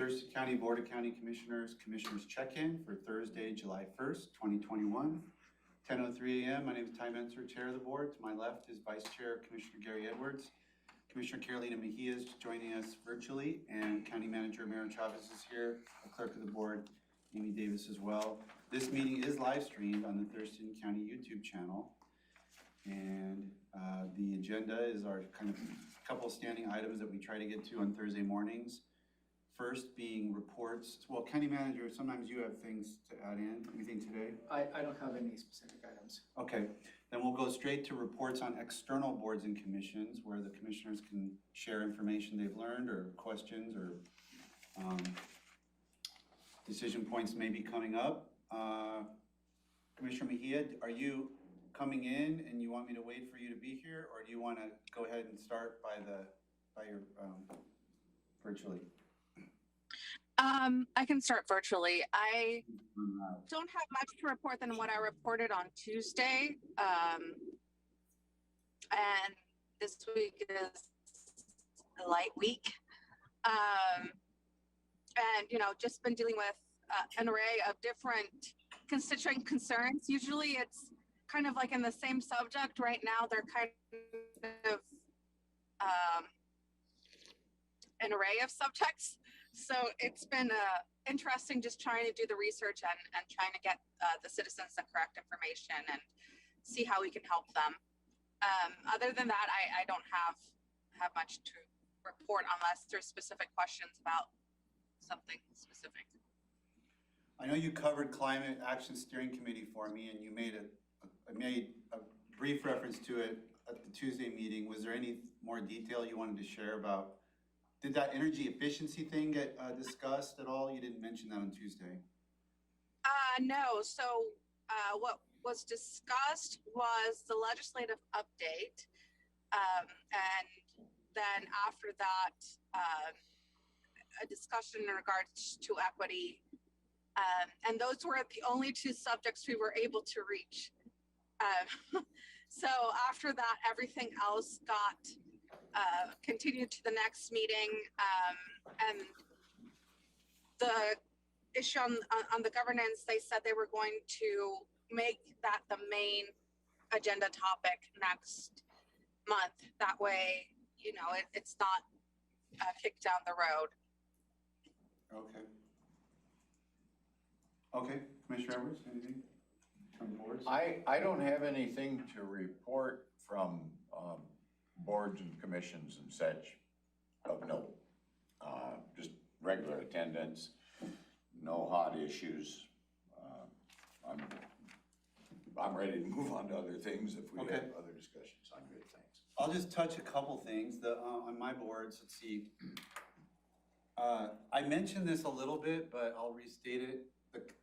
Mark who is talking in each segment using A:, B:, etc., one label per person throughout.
A: Thurston County Board of County Commissioners check-in for Thursday, July 1st, 2021. 10:03 a.m. My name is Ty Menser, Chair of the Board. To my left is Vice Chair Commissioner Gary Edwards. Commissioner Carolina Mejia is joining us virtually, and County Manager Mary Chavez is here, the Clerk of the Board, Amy Davis as well. This meeting is live streamed on the Thurston County YouTube channel. And the agenda is our kind of couple of standing items that we try to get to on Thursday mornings. First being reports. Well, County Manager, sometimes you have things to add in. Anything today?
B: I don't have any specific items.
A: Okay, then we'll go straight to reports on external boards and commissions where the commissioners can share information they've learned or questions or decision points may be coming up. Commissioner Mejia, are you coming in and you want me to wait for you to be here, or do you want to go ahead and start by your virtually?
C: I can start virtually. I don't have much to report than what I reported on Tuesday. And this week is a light week. And, you know, just been dealing with an array of different constituent concerns. Usually it's kind of like in the same subject. Right now, they're kind of an array of subjects. So it's been interesting just trying to do the research and trying to get the citizens the correct information and see how we can help them. Other than that, I don't have much to report unless there's specific questions about something specific.
A: I know you covered Climate Action Steering Committee for me, and you made a brief reference to it at the Tuesday meeting. Was there any more detail you wanted to share about? Did that energy efficiency thing get discussed at all? You didn't mention that on Tuesday.
C: No. So what was discussed was the legislative update, and then after that, a discussion in regards to equity. And those were the only two subjects we were able to reach. So after that, everything else got continued to the next meeting. And the issue on the governance, they said they were going to make that the main agenda topic next month. That way, you know, it's not kicked down the road.
A: Okay. Okay, Commissioner Edwards, anything from boards?
D: I don't have anything to report from boards and commissions and such of note. Just regular attendance, no hot issues. I'm ready to move on to other things if we have other discussions. I'm good, thanks.
A: I'll just touch a couple things on my boards. Let's see. I mentioned this a little bit, but I'll restate it.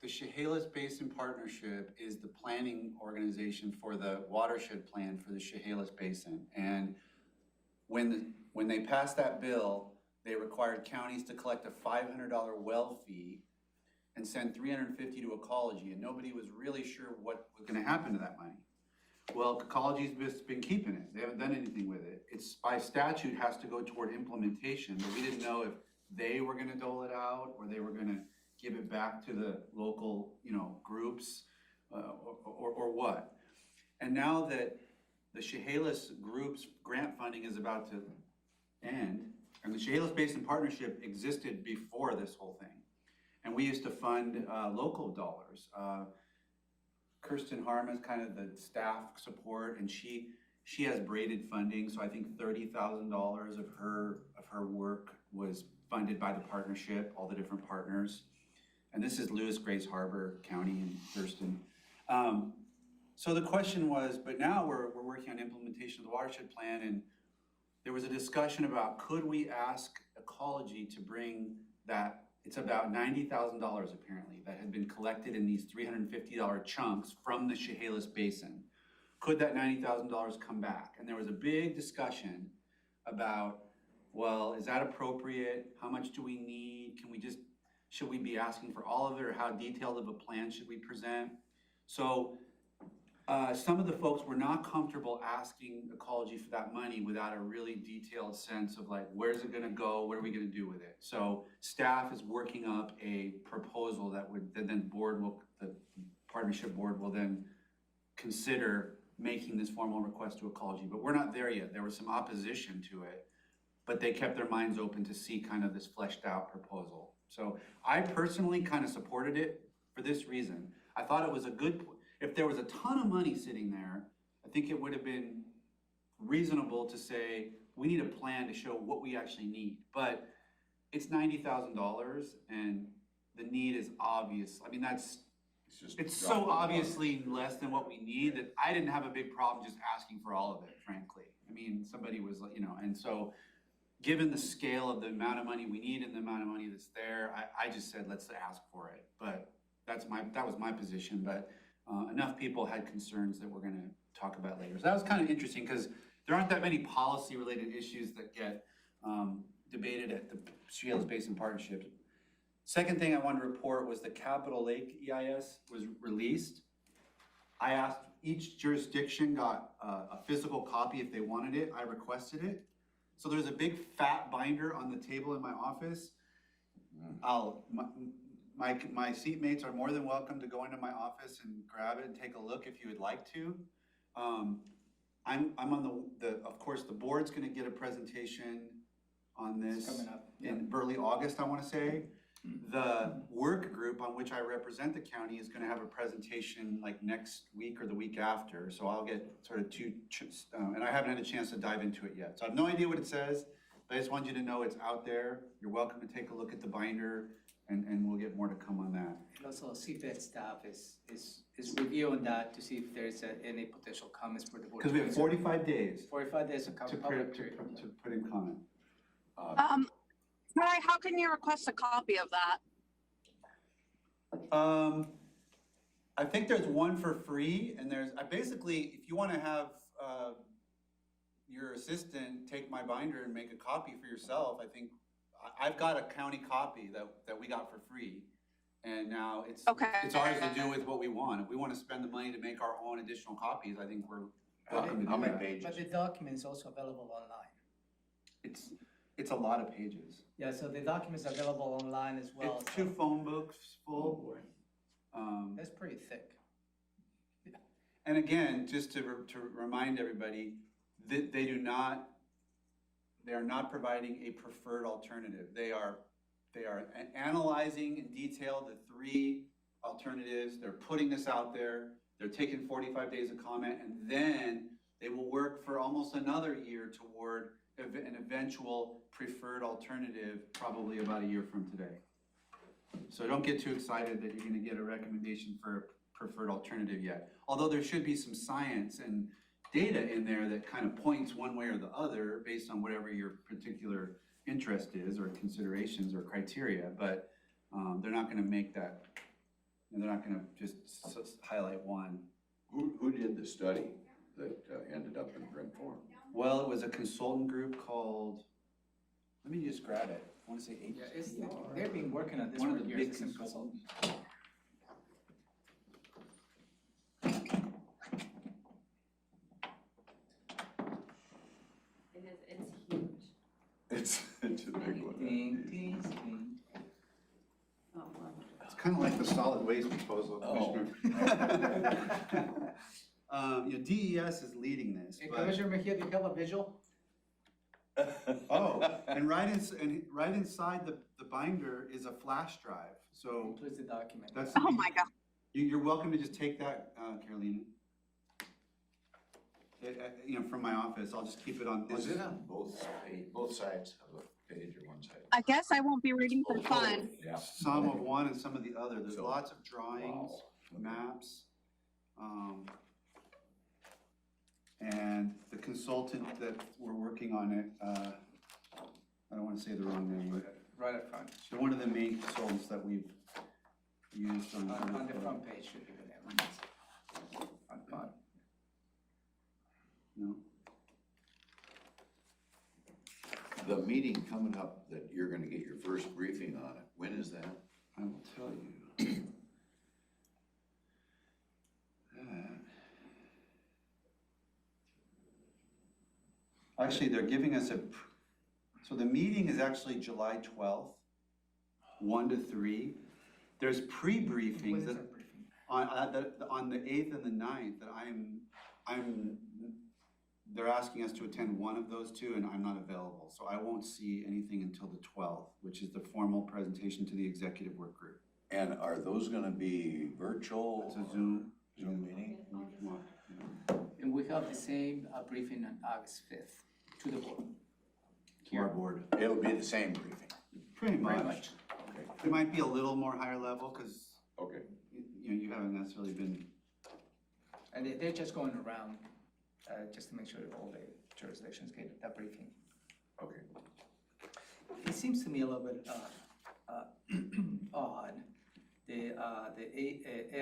A: The Chehalis Basin Partnership is the planning organization for the watershed plan for the Chehalis Basin. And when they passed that bill, they required counties to collect a $500 well fee and send $350 to ecology, and nobody was really sure what was going to happen to that money. Well, ecology's just been keeping it. They haven't done anything with it. It's by statute has to go toward implementation, but we didn't know if they were going to dole it out or they were going to give it back to the local, you know, groups or what. And now that the Chehalis group's grant funding is about to end, and the Chehalis Basin Partnership existed before this whole thing. And we used to fund local dollars. Kirsten Harm is kind of the staff support, and she has braided funding. So I think $30,000 of her work was funded by the partnership, all the different partners. And this is Lewis, Grace Harbor County and Thurston. So the question was, but now we're working on implementation of the watershed plan, and there was a discussion about could we ask ecology to bring that, it's about $90,000 apparently that had been collected in these $350 chunks from the Chehalis Basin. Could that $90,000 come back? And there was a big discussion about, well, is that appropriate? How much do we need? Should we be asking for all of it, or how detailed of a plan should we present? So Some of the folks were not comfortable asking ecology for that money without a really detailed sense of like, where's it gonna go? What are we gonna do with it? So staff is working up a proposal that would, that then the partnership board will then consider making this formal request to ecology, but we're not there yet. There was some opposition to it, but they kept their minds open to see kind of this fleshed out proposal. So I personally kind of supported it for this reason. I thought it was a good, if there was a ton of money sitting there, I think it would have been reasonable to say, we need a plan to show what we actually need. But it's $90,000 and the need is obvious. I mean, it's so obviously less than what we need that I didn't have a big problem just asking for all of it, frankly. I mean, somebody was like, and so given the scale of the amount of money we need and the amount of money that's there, I just said, let's ask for it. But that was my position, but enough people had concerns that we're gonna talk about later. So that was kind of interesting because there aren't that many policy related issues that get debated at the Chehalis Basin Partnership. Second thing I wanted to report was the Capitol Lake EIS was released. I asked, each jurisdiction got a physical copy if they wanted it. I requested it. So there's a big fat binder on the table in my office. My seatmates are more than welcome to go into my office and grab it and take a look if you would like to. I'm on of course, the board's gonna get a presentation on this
B: coming up,
A: in early August, I wanna say. The work group on which I represent the county is gonna have a presentation like next week or the week after. So I'll get sort of and I haven't had a chance to dive into it yet. So I have no idea what it says, but I just want you to know it's out there. You're welcome to take a look at the binder and we'll get more to come on that.
B: And also CPED staff is reviewing that to see if there's any potential comments for the board.
A: Because we have 45 days
B: 45 days of
A: to
B: public
A: put
B: period.
A: in comment.
C: Ty, how can you request a copy of that?
A: I think there's one for free, and there's, basically, if you wanna have, your assistant take my binder and make a copy for yourself, I think, I've got a county copy that we got for free. And now it's ours to do with what we want. If we wanna spend the money to make our own additional copies, I think we're welcome to
D: How
A: do
D: many
A: that.
D: pages?
B: But the document is also available online.
A: It's a lot of pages.
B: Yeah, so the document is available online as well.
A: It's
B: so
A: 2 phone books full.
B: That's pretty thick.
A: And again, just to remind everybody, that they are not providing a preferred alternative. They are analyzing in detail the 3 alternatives. They're putting this out there. They're taking 45 days of comment, and then they will work for almost another year toward an eventual preferred alternative, probably about a year from today. So don't get too excited that you're gonna get a recommendation for a preferred alternative yet. Although there should be some science and data in there that kind of points one way or the other based on whatever your particular interest is or considerations or criteria, but they're not gonna make that, they're not gonna just highlight one.
D: Who did the study that ended up in print form?
A: Well, it was a consultant group called, let me just grab it. I wanna say
B: They've been working on this
A: One
B: for
A: of the
B: years.
A: big
B: the same
A: consultants.
D: It's a big one.
B: Ding, ding, ding.
A: It's kind of like the solid waste proposal, Commissioner. DES is leading this,
B: Hey,
A: but,
B: Commissioner Mejia, do you have a visual?
A: and right inside the binder is a flash drive, so
B: Includes the document.
A: that's.
C: Oh my God.
A: You're welcome to just take that, Carolina. From my office, I'll just keep it on.
D: Is it on both sides of the page or one side?
C: I guess I won't be reading for fun.
D: Yeah.
A: Some of one and some of the other. There's
D: So-
A: lots of drawings,
D: Wow.
A: maps. And the consultant that we're working on it, I don't wanna say the wrong name.
B: Right up front.
A: They're one of the main consultants that we've used on.
B: On the front page should be there. Front.
A: No.
D: The meeting coming up that you're gonna get your first briefing on it, when is that?
A: I will tell you. Actually, they're giving us so the meeting is actually July 12th, 1 to 3. There's
B: What
A: pre-briefings
B: is
A: that,
B: our briefing?
A: on the 8th and the 9th that they're asking us to attend one of those two and I'm not available. So I won't see anything until the 12th, which is the formal presentation to the executive work group.
D: And are those gonna be virtual?
A: It's a Zoom
D: meeting?
B: And we have the same briefing on August 5th to the board.
A: To our board.
D: It'll be the same briefing.
A: Pretty
B: Pretty
A: much.
B: much.
D: Okay.
A: It might be a little more higher level because,
D: Okay.
A: you haven't necessarily been,
B: And they're just going around, just to make sure that all the jurisdictions get that briefing.
D: Okay.
B: It seems to me a little bit odd. The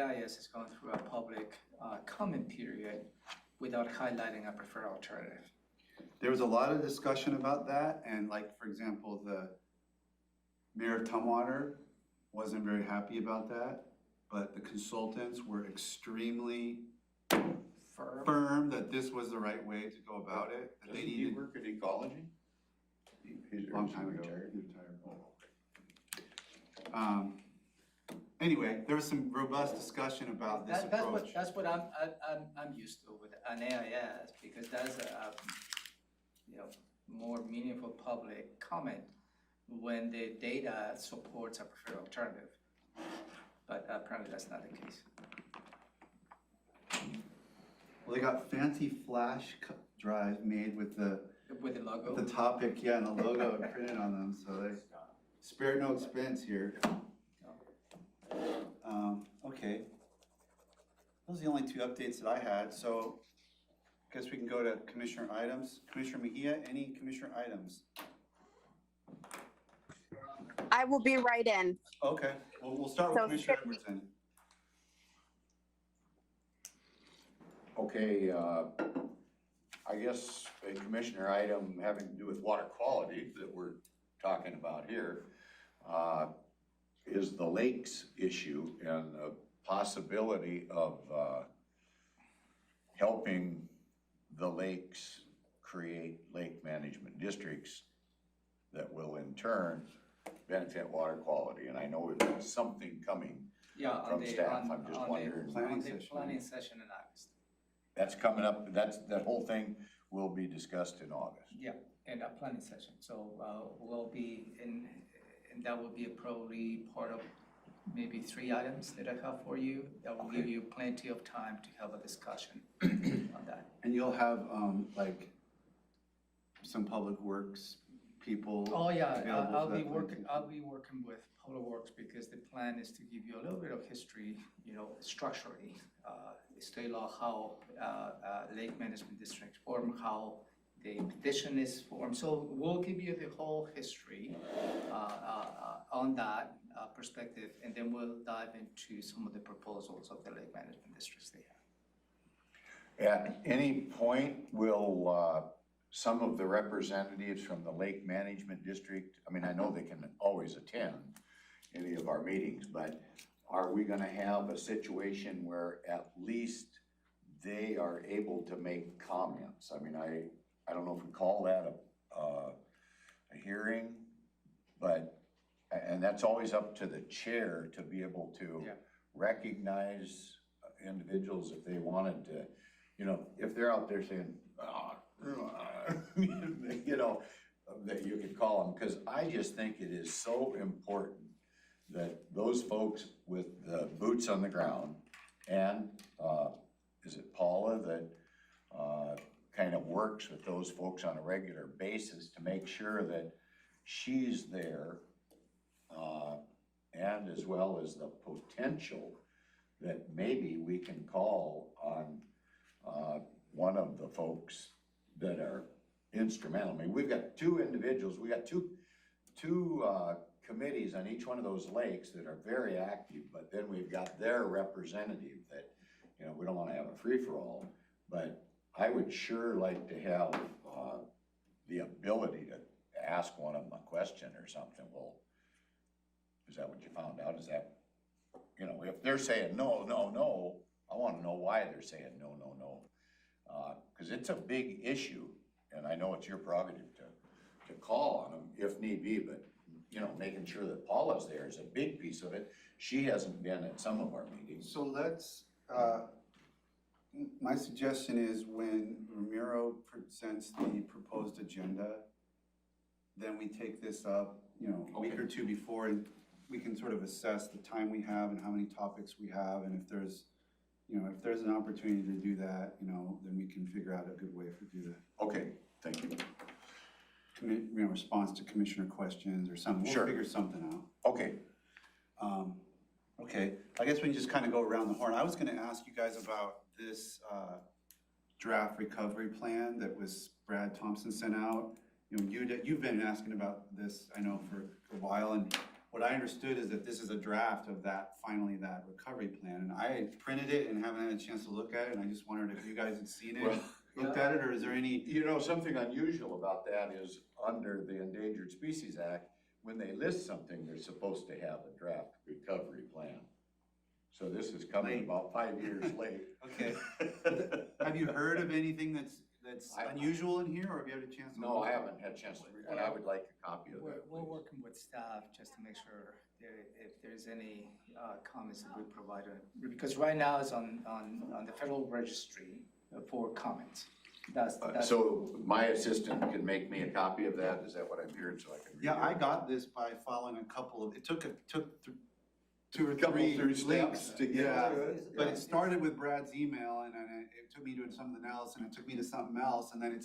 B: AIS is going through a public comment period without highlighting a preferred alternative.
A: there was a lot of discussion about that. And like, for example, the mayor of Tumwater wasn't very happy about that. But the consultants were extremely firm that this was the right way to go about it. That they
D: Doesn't he
A: needed.
D: work at ecology? He's
A: Long time ago.
D: retired.
A: He retired. Anyway, there was some robust discussion about this approach.
B: That's what I'm used to with an AIS, because that's a, more meaningful public comment when the data supports a preferred alternative. But apparently that's not the case.
A: Well, they got fancy flash drives made with the
B: logo.
A: topic, yeah, and the logo printed on them, so they spared no expense here. Okay. Those are the only two updates that I had, so I guess we can go to commissioner items. Commissioner Mejia, any commissioner items?
C: I will be right in.
A: Okay, well, we'll start with
C: So
A: Commissioner
C: skip-
A: Edwardson.
D: Okay, I guess a commissioner item having to do with water quality that we're talking about here, is the lakes issue and the possibility of, helping the lakes create lake management districts that will in turn benefit water quality. And I know there's something coming
B: Yeah,
D: from staff. I'm just wondering.
A: Planning
B: on the
A: session.
B: planning session in August.
D: That's coming up, that whole thing will be discussed in August.
B: Yeah, in a planning session. So we'll be in, and that will be probably part of maybe 3 items that I have for you. That will give
D: Okay.
B: you plenty of time to have a discussion on that.
A: And you'll have, like, some public works people.
B: Oh, yeah,
A: available
B: I'll
A: for
B: be
A: that
B: working,
A: planning
B: I'll be working with Public Works because the plan is to give you a little bit of history, structurally, state law, how lake management districts form, how the petition is formed. So we'll give you the whole history on that perspective, and then we'll dive into some of the proposals of the lake management districts they have.
D: At any point, will some of the representatives from the Lake Management District, I mean, I know they can always attend any of our meetings, but are we gonna have a situation where at least they are able to make comments? I mean, I don't know if we call that a hearing, but, and that's always up to the chair to be able to
B: Yeah.
D: recognize individuals if they wanted to, if they're out there saying, that you could call them, because I just think it is so important that those folks with the boots on the ground and, is it Paula that, kind of works with those folks on a regular basis to make sure that she's there, and as well as the potential that maybe we can call on, one of the folks that are instrumental. I mean, we've got 2 individuals, we got two committees on each one of those lakes that are very active, but then we've got their representative that, we don't wanna have a free-for-all, but I would sure like to have, the ability to ask one of them a question or something. Well, is that what you found out? Is that, if they're saying no, no, no, I wanna know why they're saying no, no, no. Cause it's a big issue, and I know it's your prerogative to call on them if need be, but, you know, making sure that Paula's there is a big piece of it. She hasn't been at some of our meetings.
A: So let's, my suggestion is when Ramiro presents the proposed agenda, then we take this up, you know, a week
D: Okay.
A: or two before, and we can sort of assess the time we have and how many topics we have, and if there's, you know, if there's an opportunity to do that, you know, then we can figure out a good way to do that.
D: Okay, thank you.
A: You know, response to commissioner questions or something,
D: Sure.
A: we'll figure something out.
D: Okay,
A: Okay, I guess we can just kind of go around the horn. I was gonna ask you guys about this, draft recovery plan that was Brad Thompson sent out. You know, you've been asking about this, I know, for a while, and what I understood is that this is a draft of that, finally, that recovery plan. And I printed it and haven't had a chance to look at it, and I just wondered if you guys had seen it,
D: Well,
A: looked at it, or is there any?
D: you know, something unusual about that is under the Endangered Species Act, when they list something, they're supposed to have a draft recovery plan. So this is coming
A: Late.
D: about 5 years late.
A: Okay. Have you heard of anything that's unusual in here, or have you had a chance to?
D: No,
A: look?
D: I haven't had a chance to read, but I would like a copy of
B: We're,
D: that,
B: we're
D: please.
B: working with staff just to make sure if there's any comments that we provide, because right now it's on the federal registry for comments. That's.
D: So my assistant can make me a copy of that, is that what I'm hearing, so I can read it?
A: Yeah, I got this by following a couple of, it took two or
D: Couple,
A: three
D: three steps
A: links.
D: to get
A: Yeah,
D: to it.
A: but it started with Brad's email, and then it took me to something else, and it took me to something else, and then it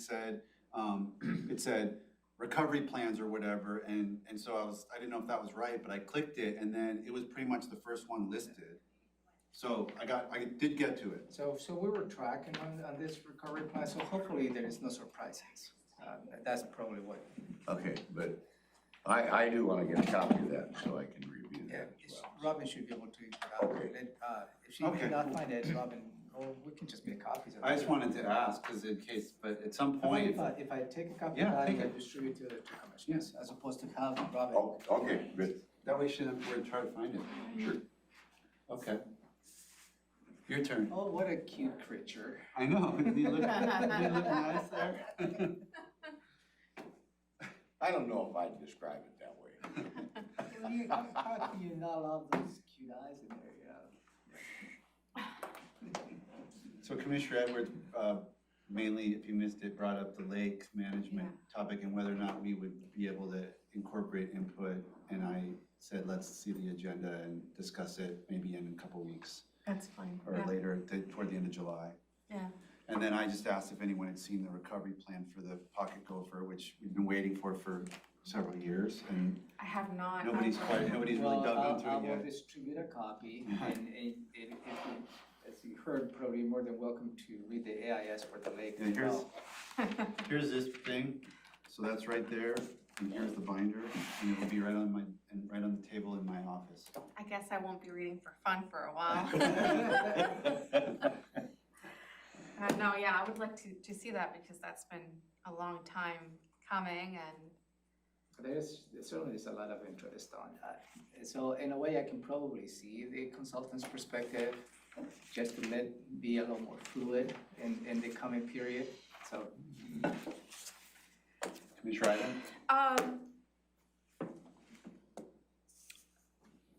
A: said recovery plans or whatever, and so I didn't know if that was right, but I clicked it, and then it was pretty much the first one listed. So I did get to it.
B: So we were tracking on this recovery plan, so hopefully there is no surprises. That's probably what.
D: Okay, but I do wanna get a copy of that, so I can review
B: Yeah,
D: that as well.
B: Robin should be able to.
D: Okay.
B: If she
A: Okay.
B: cannot find it, Robin, or we can just make copies of it.
A: I just wanted to ask, because in case, but at some point,
B: If I take a copy
A: Yeah,
B: of that,
A: take
B: I
A: it.
B: distribute to commissioners, as opposed to have Robin.
D: Oh, okay, good.
A: that way she doesn't have to try to find it.
D: Sure.
A: Okay. Your turn.
B: Oh, what a cute creature.
A: I know, did he look nice there?
D: I don't know if I'd describe it that way.
B: How can you not love those cute eyes in there,
A: So Commissioner Edwards, mainly, if you missed it, brought up the lake management topic and whether or not we would be able to incorporate input. And I said, let's see the agenda and discuss it maybe in a couple weeks
E: That's fine.
A: or
E: Yeah.
A: later, toward the end of July.
E: Yeah.
A: And then I just asked if anyone had seen the recovery plan for the pocket gopher, which we've been waiting for several years, and
E: I have not.
A: nobody's really
B: Well,
A: dug into
B: I
A: it
B: will
A: yet.
B: distribute a copy,
A: Mhm.
B: and if you, as you heard, probably more than welcome to read the AIS for the lake
A: Yeah,
B: as well.
A: Here's this thing, so that's right there, and here's the binder, and it'll be right on right on the table in my office.
E: I guess I won't be reading for fun for a while. No, yeah, I would like to see that because that's been a long time coming and
B: There's certainly is a lot of interest on that. So in a way, I can probably see the consultant's perspective, just to be a little more fluid in the coming period, so.
A: Commissioner Iden?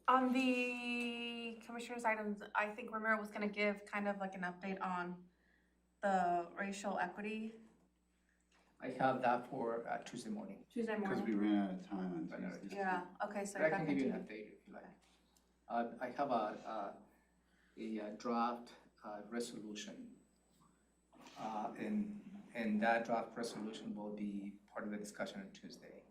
E: On the commissioner's items, I think Romero was gonna give kind of like an update on the racial equity.
B: I have that for Tuesday morning,
E: Tuesday
A: Because we ran out of time on Tuesday.
E: Yeah, okay, so
B: but I
E: that
B: can give you an
E: continued.
B: update if you like. I have a draft resolution. And that draft resolution will be part of the discussion on Tuesday.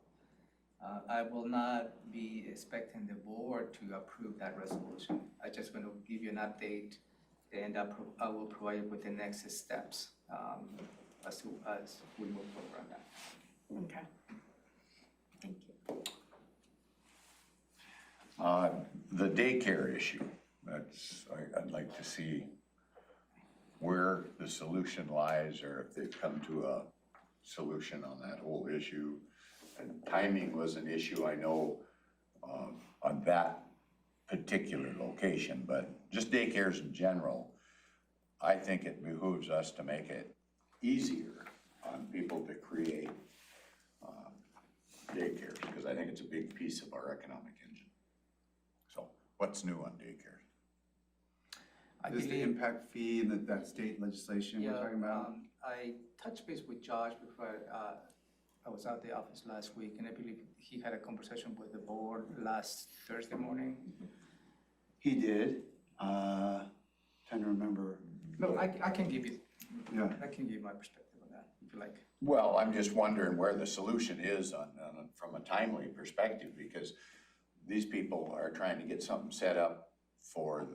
B: I will not be expecting the board to approve that resolution. I just want to give you an update, and I will provide you with the next steps as we move forward on that.
E: Okay. Thank you.
D: The daycare issue, I'd like to see where the solution lies, or if they've come to a solution on that whole issue. And timing was an issue, I know, on that particular location, but just daycares in general, I think it behooves us to make it easier on people to create it's a big piece of our economic engine. So what's new on daycare?
B: I
A: Is the
B: believe-
A: impact fee and that state legislation we're talking about?
B: I touched base with Josh before, I was out the office last week, and I believe he had a conversation with the board last Thursday morning.
A: He did, trying to remember,
B: No, I can give you,
A: yeah.
B: I can give you my perspective on that, if you like.
D: Well, I'm just wondering where the solution is from a timely perspective, because these people are trying to get something set up for,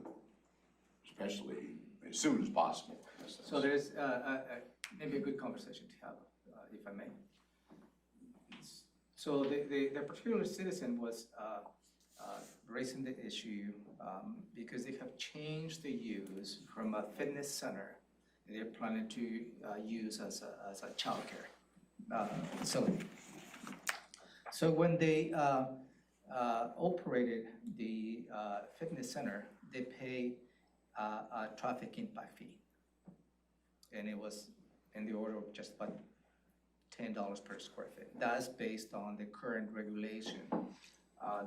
D: especially as soon as possible.
B: So there's maybe a good conversation to have, if I may. So the particular citizen was raising the issue because they have changed the use from a fitness center they're planning to use as a childcare facility. So when they operated the fitness center, they pay a traffic impact fee. And it was in the order of just about $10 per square feet. That's based on the current regulation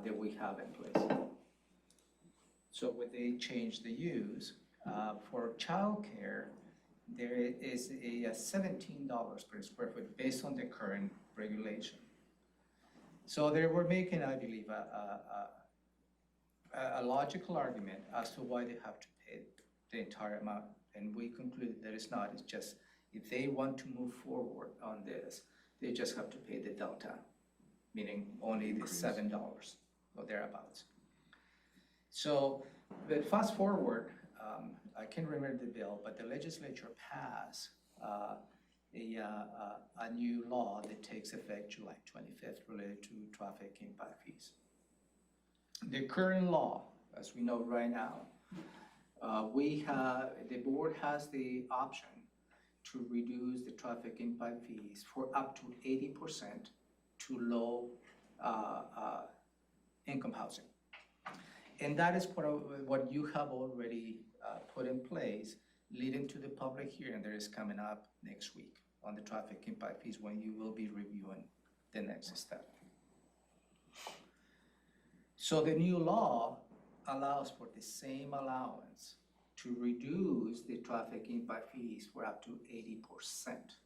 B: that we have in place. So when they change the use, for childcare, there is a $17 per square foot based on the current regulation. So they were making, I believe, a logical argument as to why they have to pay the entire amount. And we concluded that it's not, it's just, if they want to move forward on this, they just have to pay the delta, meaning only the $7 or thereabouts. So, but fast forward, I can't remember the bill, but the legislature passed a new law that takes effect July 25th related to traffic impact fees. The current law, as we know right now, the board has the option to reduce the traffic impact fees for up to 80% to low income housing. And that is what you have already put in place, leading to the public hearing that is coming up next week on the traffic impact fees, when you will be reviewing the next step. So the new law allows for the same allowance to reduce the traffic impact fees for up to 80%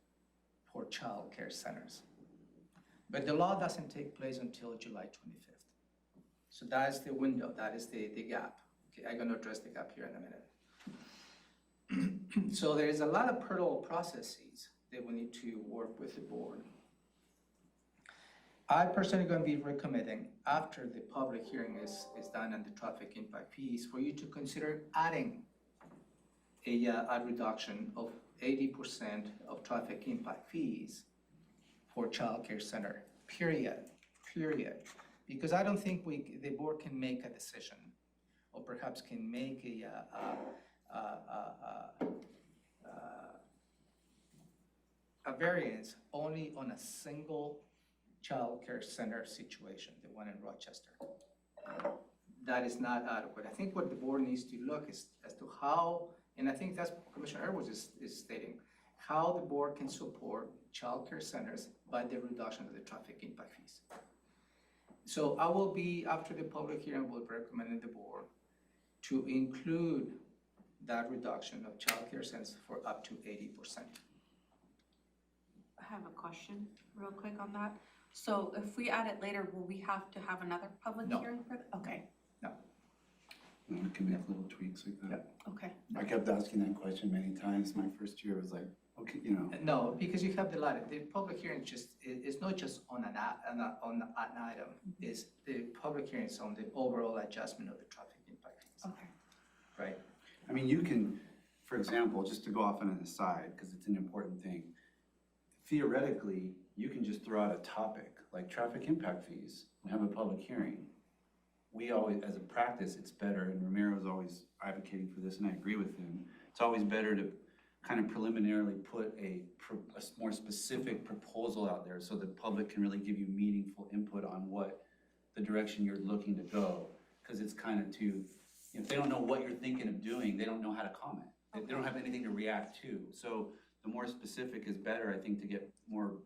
B: for child care centers. But the law doesn't take place until July 25th. So that's the window, that is the gap. Okay, I'm gonna address the gap here in a minute. So there is a lot of parallel processes that we need to work with the board. I personally gonna be recommending, after the public hearing is done on the traffic impact fees, for you to consider adding a reduction of 80% of traffic impact fees for childcare center, period. Because I don't think the board can make a decision, or perhaps can make a variance only on a single childcare center situation, the one in Rochester. That is not adequate. I think what the board needs to look is as to how, and I think that's what Commissioner Edwards is stating, how the board can support childcare centers by the reduction of the traffic impact fees. So I will be, after the public hearing, will recommend the board to include that reduction of childcare centers for up to 80%.
E: I have a question real quick on that. So if we add it later, will we have to have another public
B: No.
E: hearing for that? Okay,
A: We can make little tweaks like that.
E: okay.
A: I kept asking that question many times. My first year was like, okay,
B: No, because you have the public hearing is not just on an item, is the public hearing is on the overall adjustment of the traffic impact fees,
E: Okay.
B: right?
A: I mean, you can, for example, just to go off on an aside, because it's an important thing, theoretically, you can just throw out a topic like traffic impact fees and have a public hearing. We always, as a practice, it's better, and Ramiro's always advocating for this, and I agree with him, it's always better to kind of preliminarily put a more specific proposal out there so the public can really give you meaningful input on what the direction you're looking to go. Because it's kind of if they don't know what you're thinking of doing, they don't know how to comment. They don't have anything to react to. So the more specific is better, I think, to get more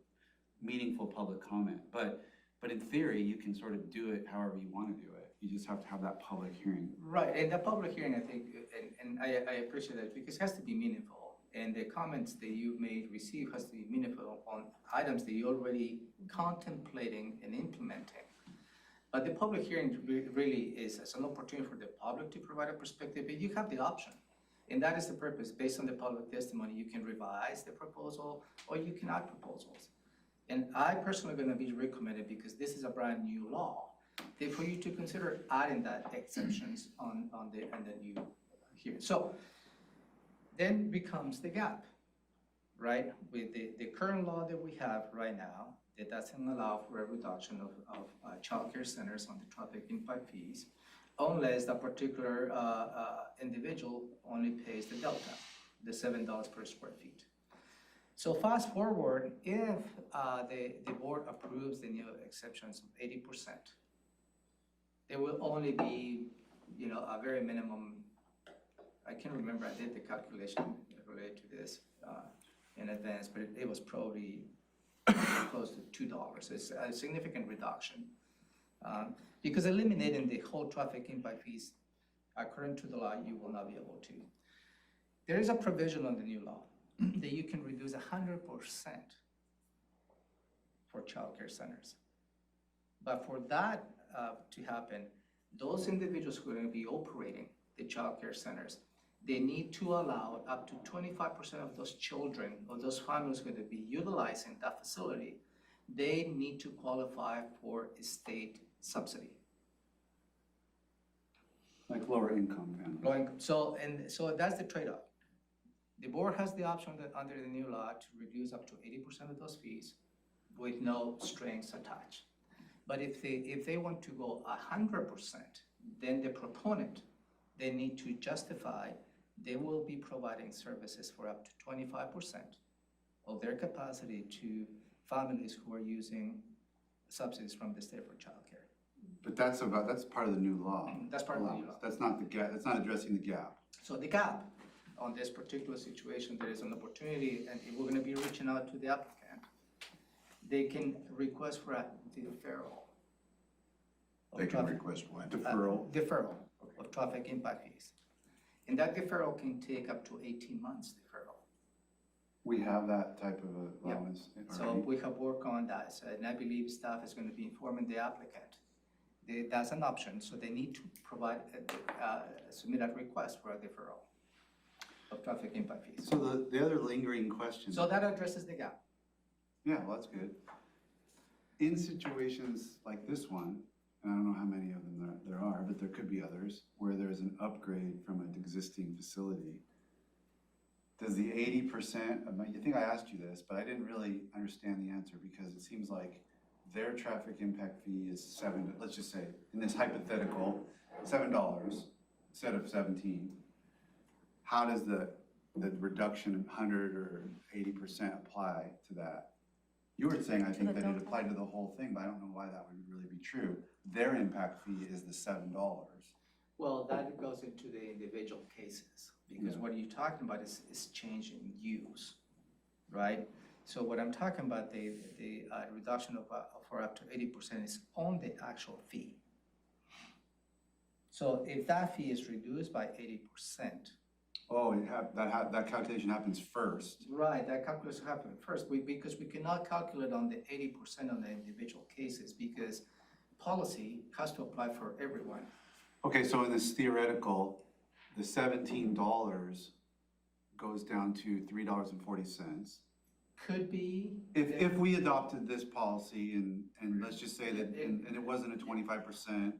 A: meaningful public comment. But But in theory, you can sort of do it however you want to do it. You just have to have that public hearing.
B: Right, and the public hearing, I think, and I appreciate that, because it has to be meaningful. And the comments that you may receive has to be meaningful on items that you're already contemplating and implementing. But the public hearing really is an opportunity for the public to provide a perspective, but you have the option. And that is the purpose. Based on the public testimony, you can revise the proposal or you can add proposals. And I personally am gonna be recommended, because this is a brand new law, that for you to consider adding that exceptions on the new hearing. So then becomes the gap, right? With the current law that we have right now, that doesn't allow for a reduction of childcare centers on the traffic impact fees, unless the particular individual only pays the delta, the $7 per square feet. So fast forward, if the board approves the new exceptions of 80%, there will only be, a very minimum. I can't remember, I did the calculation related to this in advance, but it was probably close to $2. It's a significant reduction. Because eliminating the whole traffic impact fees, according to the law, you will not be able to. There is a provision on the new law that you can reduce 100% for childcare centers. But for that to happen, those individuals who are going to be operating the childcare centers, they need to allow up to 25% of those children or those families going to be utilizing that facility, they need to qualify for a state subsidy.
A: Like lower income families.
B: So that's the trade-off. The board has the option that under the new law to reduce up to 80% of those fees with no strings attached. But if they want to go 100%, then the proponent, they need to justify they will be providing services for up to 25% of their capacity to families who are using subsidies from the state for childcare.
A: But that's part of the new law.
B: That's part of the new law.
A: That's not the gap, that's not addressing the gap.
B: So the gap on this particular situation, there is an opportunity, and if we're gonna be reaching out to the applicant, they can request for a deferral.
D: They can request what?
B: Deferral of traffic impact fees. And that deferral can take up to 18 months deferral.
A: We have that type of allowance
B: So
A: already.
B: we have worked on that, and I believe staff is gonna be informing the applicant. That's an option, so they need to provide, submit a request for a deferral of traffic impact fees.
A: So the other lingering question.
B: So that addresses the gap.
A: Yeah, well, that's good. In situations like this one, and I don't know how many of them there are, but there could be others, where there's an upgrade from an existing facility. Does the 80%, I think I asked you this, but I didn't really understand the answer, because it seems like their traffic impact fee is let's just say, in this hypothetical, $7 instead of 17. How does the reduction of 100 or 80% apply to that? You were saying, I think, that it applied to the whole thing, but I don't know why that would really be true. Their impact fee is the $7.
B: Well, that goes into the individual cases, because what you're talking about is change in use, right? So what I'm talking about, the reduction for up to 80% is on the actual fee. So if that fee is reduced by 80%.
A: Oh, that calculation happens first.
B: Right, that calculation happens first, because we cannot calculate on the 80% on the individual cases, because policy has to apply for everyone.
A: Okay, so in this theoretical, the $17 goes down to $3.40.
B: Could be.
A: If we adopted this policy and let's just say that, and it wasn't a 25%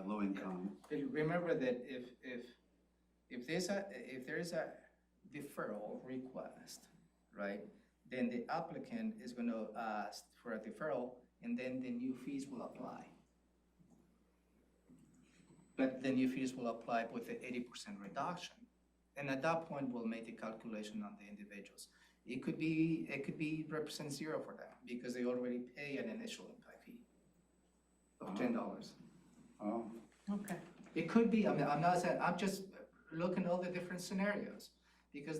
A: low income.
B: Remember that if there is a deferral request, right, then the applicant is going to ask for a deferral, and then the new fees will apply. But the new fees will apply with the 80% reduction, and at that point we'll make the calculation on the individuals. It could be represent zero for them, because they already pay an initial impact fee of $10.
A: Oh.
E: Okay.
B: It could be. I mean, I'm not saying. I'm just looking at all the different scenarios, because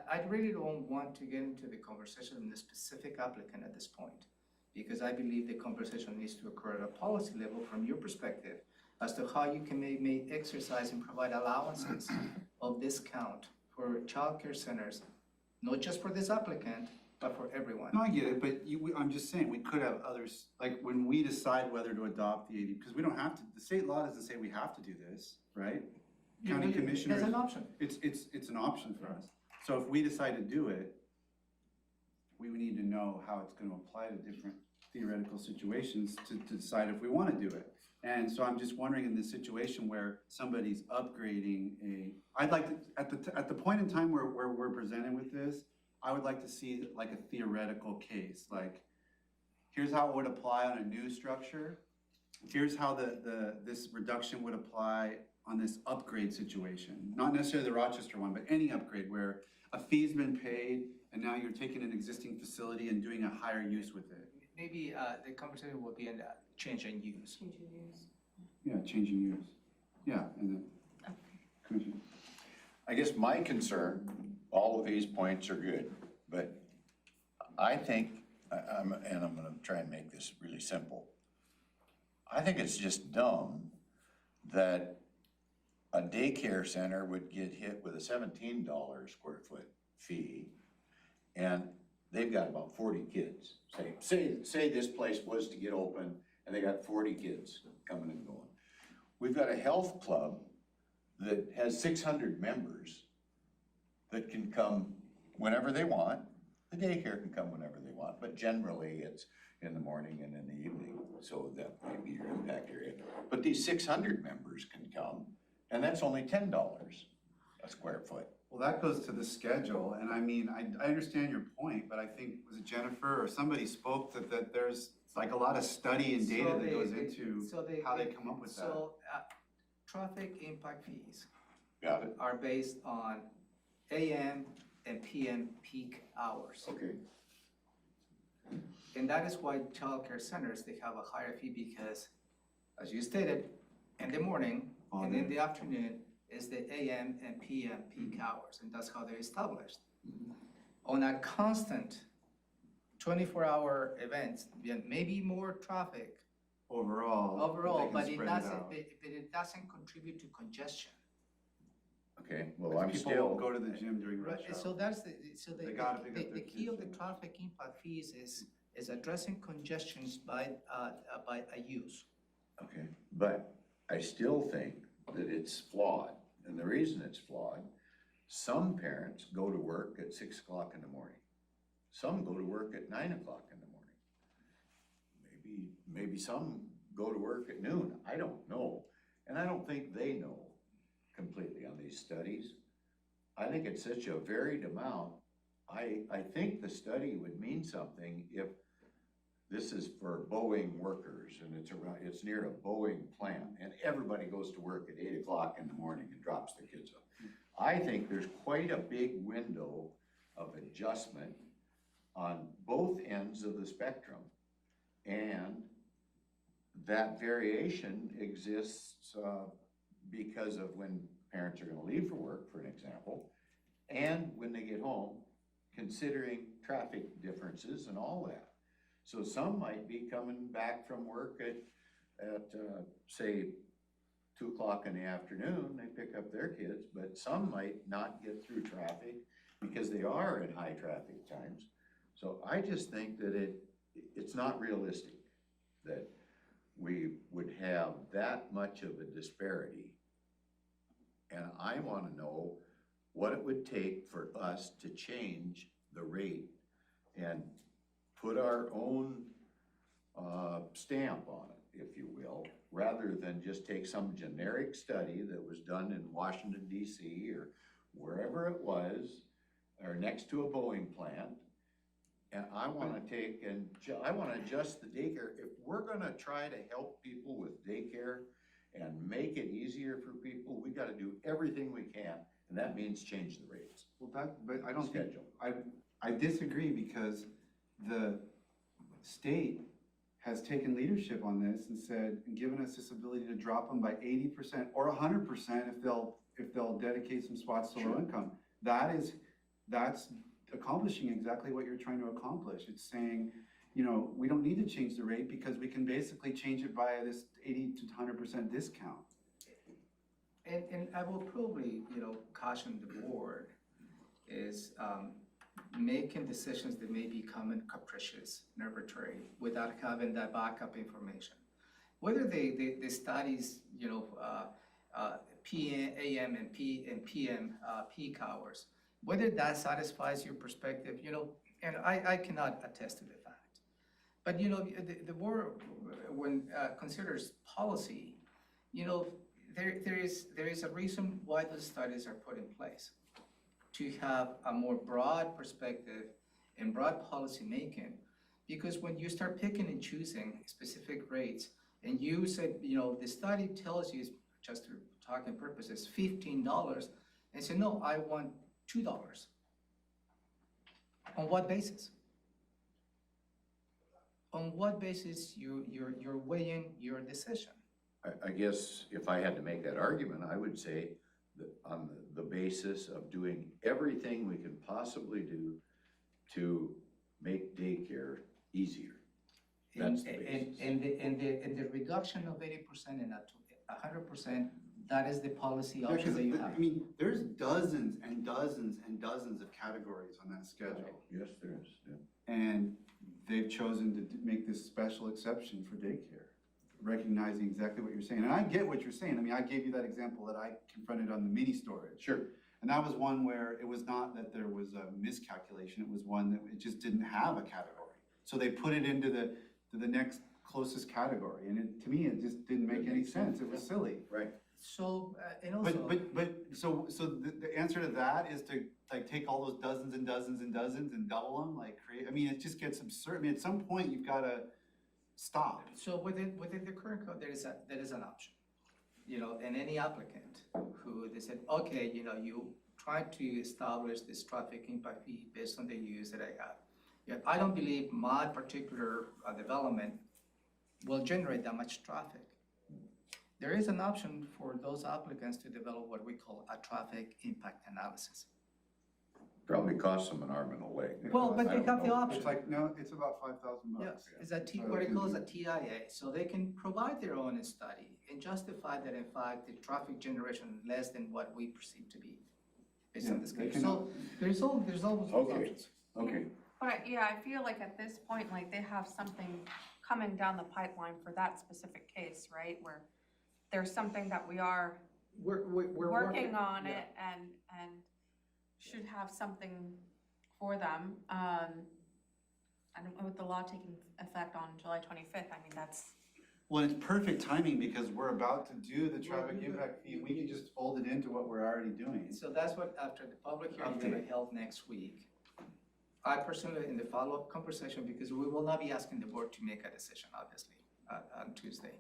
B: I really don't want to get into the conversation of the specific applicant at this point, because I believe the conversation needs to occur at a policy level from your perspective as to how you can make exercise and provide allowances of discount for childcare centers, not just for this applicant, but for everyone.
A: No, I get it, but I'm just saying, we could have others, like when we decide whether to adopt the 80, because we don't have to, the state law doesn't say we have to do this, right? County commissioners.
B: There's an option.
A: It's an option for us. So if we decide to do it, we would need to know how it's gonna apply to different theoretical situations to decide if we wanna do it. And so I'm just wondering, in this situation where somebody's upgrading I'd like to, at the point in time where we're presented with this, I would like to see like a theoretical case, like, here's how it would apply on a new structure. Here's how this reduction would apply on this upgrade situation. Not necessarily the Rochester one, but any upgrade where a fee's been paid and now you're taking an existing facility and doing a higher use with it.
B: Maybe the conversation will be in change in use.
A: Yeah, changing use. Yeah, and then, Commissioner.
D: I guess my concern, all of these points are good, but I think, I'm gonna try and make this really simple. I think it's just dumb that a daycare center would get hit with a $17 square foot fee, and they've got about 40 kids. Say this place was to get open, and they got 40 kids coming and going. We've got a health club that has 600 members that can come whenever they want. The daycare can come whenever they want, but generally it's in the morning and in the evening, so that might be your impact area. But these 600 members can come, and that's only $10 a square foot.
A: Well, that goes to the schedule, and I mean, I understand your point, but I think, was it Jennifer or somebody spoke that there's like a lot of study and data that goes into how they come up with that.
B: So, traffic impact fees
D: Got it?
B: are based on AM and PM peak hours.
D: Okay.
B: And that is why childcare centers, they have a higher fee because, as you stated, in the morning and in the afternoon is the AM and PM peak hours, and that's how they're established. On a constant 24-hour events, maybe more traffic
A: Overall,
B: but
A: they
B: it
A: can
B: doesn't,
A: spread it out.
B: but it doesn't contribute to congestion.
D: Okay, well, I'm
A: People
D: still,
A: won't go to the gym during rush
B: Right,
A: hour.
B: so that's
A: They gotta pick up their
B: the key of the
A: kids.
B: traffic impact fees is addressing congestions by a use.
D: okay, but I still think that it's flawed. And the reason it's flawed, some parents go to work at 6 o'clock in the morning. Some go to work at 9 o'clock in the morning. Maybe some go to work at noon, I don't know. And I don't think they know completely on these studies. I think it's such a varied amount. I think the study would mean something if this is for Boeing workers and it's near a Boeing plant and everybody goes to work at 8 o'clock in the morning and drops their kids off. I think there's quite a big window of adjustment on both ends of the spectrum. And that variation exists because of when parents are gonna leave for work, for an example, and when they get home, considering traffic differences and all that. So some might be coming back from work at say 2 o'clock in the afternoon, they pick up their kids, but some might not get through traffic because they are in high traffic times. So I just think that it's not realistic that we would have that much of a disparity. And I wanna know what it would take for us to change the rate and put our own stamp on it, if you will, rather than just take some generic study that was done in Washington, DC, or wherever it was, or next to a Boeing plant. And I wanna I wanna adjust the daycare. If we're gonna try to help people with daycare and make it easier for people, we gotta do everything we can, and that means change the rates.
A: Well, but I don't think,
D: Schedule.
A: I disagree because the state has taken leadership on this and said, and given us this ability to drop them by 80% or 100% if they'll dedicate some spots to low income. That's accomplishing exactly what you're trying to accomplish. It's saying, you know, we don't need to change the rate because we can basically change it by this 80 to 100% discount.
B: And I will probably, caution the board is making decisions that may become capricious and arbitrary without having that backup information. Whether the studies, AM and PM peak hours, whether that satisfies your perspective, and I cannot attest to the fact. But, the board, when considers policy, there is a reason why those studies are put in place, to have a more broad perspective and broad policy making. Because when you start picking and choosing specific rates, and you said, the study tells you, just for talking purposes, $15, and say, no, I want $2. On what basis? On what basis you're weighing your decision?
D: I guess if I had to make that argument, I would say that on the basis of doing everything we can possibly do to make daycare easier. That's the basis.
B: And the reduction of 80% and up to 100%, that is the policy
A: Yeah,
B: option
A: 'cause
B: that you have.
A: I mean, there's dozens and dozens and dozens of categories on that schedule.
D: Yes, there is, yeah.
A: And they've chosen to make this special exception for daycare, recognizing exactly what you're saying. And I get what you're saying. I mean, I gave you that example that I confronted on the mini storage.
D: Sure.
A: And that was one where it was not that there was a miscalculation, it was one that it just didn't have a category. So they put it into the next closest category, and to me, it just didn't make any sense, it was silly.
D: Right.
B: So, and also.
A: So the answer to that is to like take all those dozens and dozens and dozens and double them, like create, I mean, it just gets absurd. I mean, at some point, you've gotta stop.
B: So within the current code, there is an option, and any applicant who they said, okay, you try to establish this traffic impact fee based on the use that I have. Yet I don't believe my particular development will generate that much traffic. There is an option for those applicants to develop what we call a traffic impact analysis.
D: Probably costs them an arm and a leg.
B: Well, but
D: I
B: they
D: don't
B: have the
D: know.
B: option.
A: It's like, no, it's about $5,000.
B: Yes, it's what it calls a TIA, so they can provide their own study and justify that in fact the traffic generation less than what we perceive to be based on
A: Yeah,
B: this
A: they
B: case.
A: can-
B: So there's always
D: Okay.
B: options.
D: Okay,
E: But yeah, I feel like at this point, like they have something coming down the pipeline for that specific case, right? Where there's something that we are
B: We're
E: working on
B: yeah.
E: it and should have something for them. I don't know, with the law taking effect on July 25th, I mean, that's,
A: Well, it's perfect timing because we're about to do the traffic impact fee. We can just fold it into what we're already doing.
B: So that's what, after the public hearing that I held next week, I personally, in the follow-up conversation, because we will not be asking the board to make a decision, obviously, on Tuesday.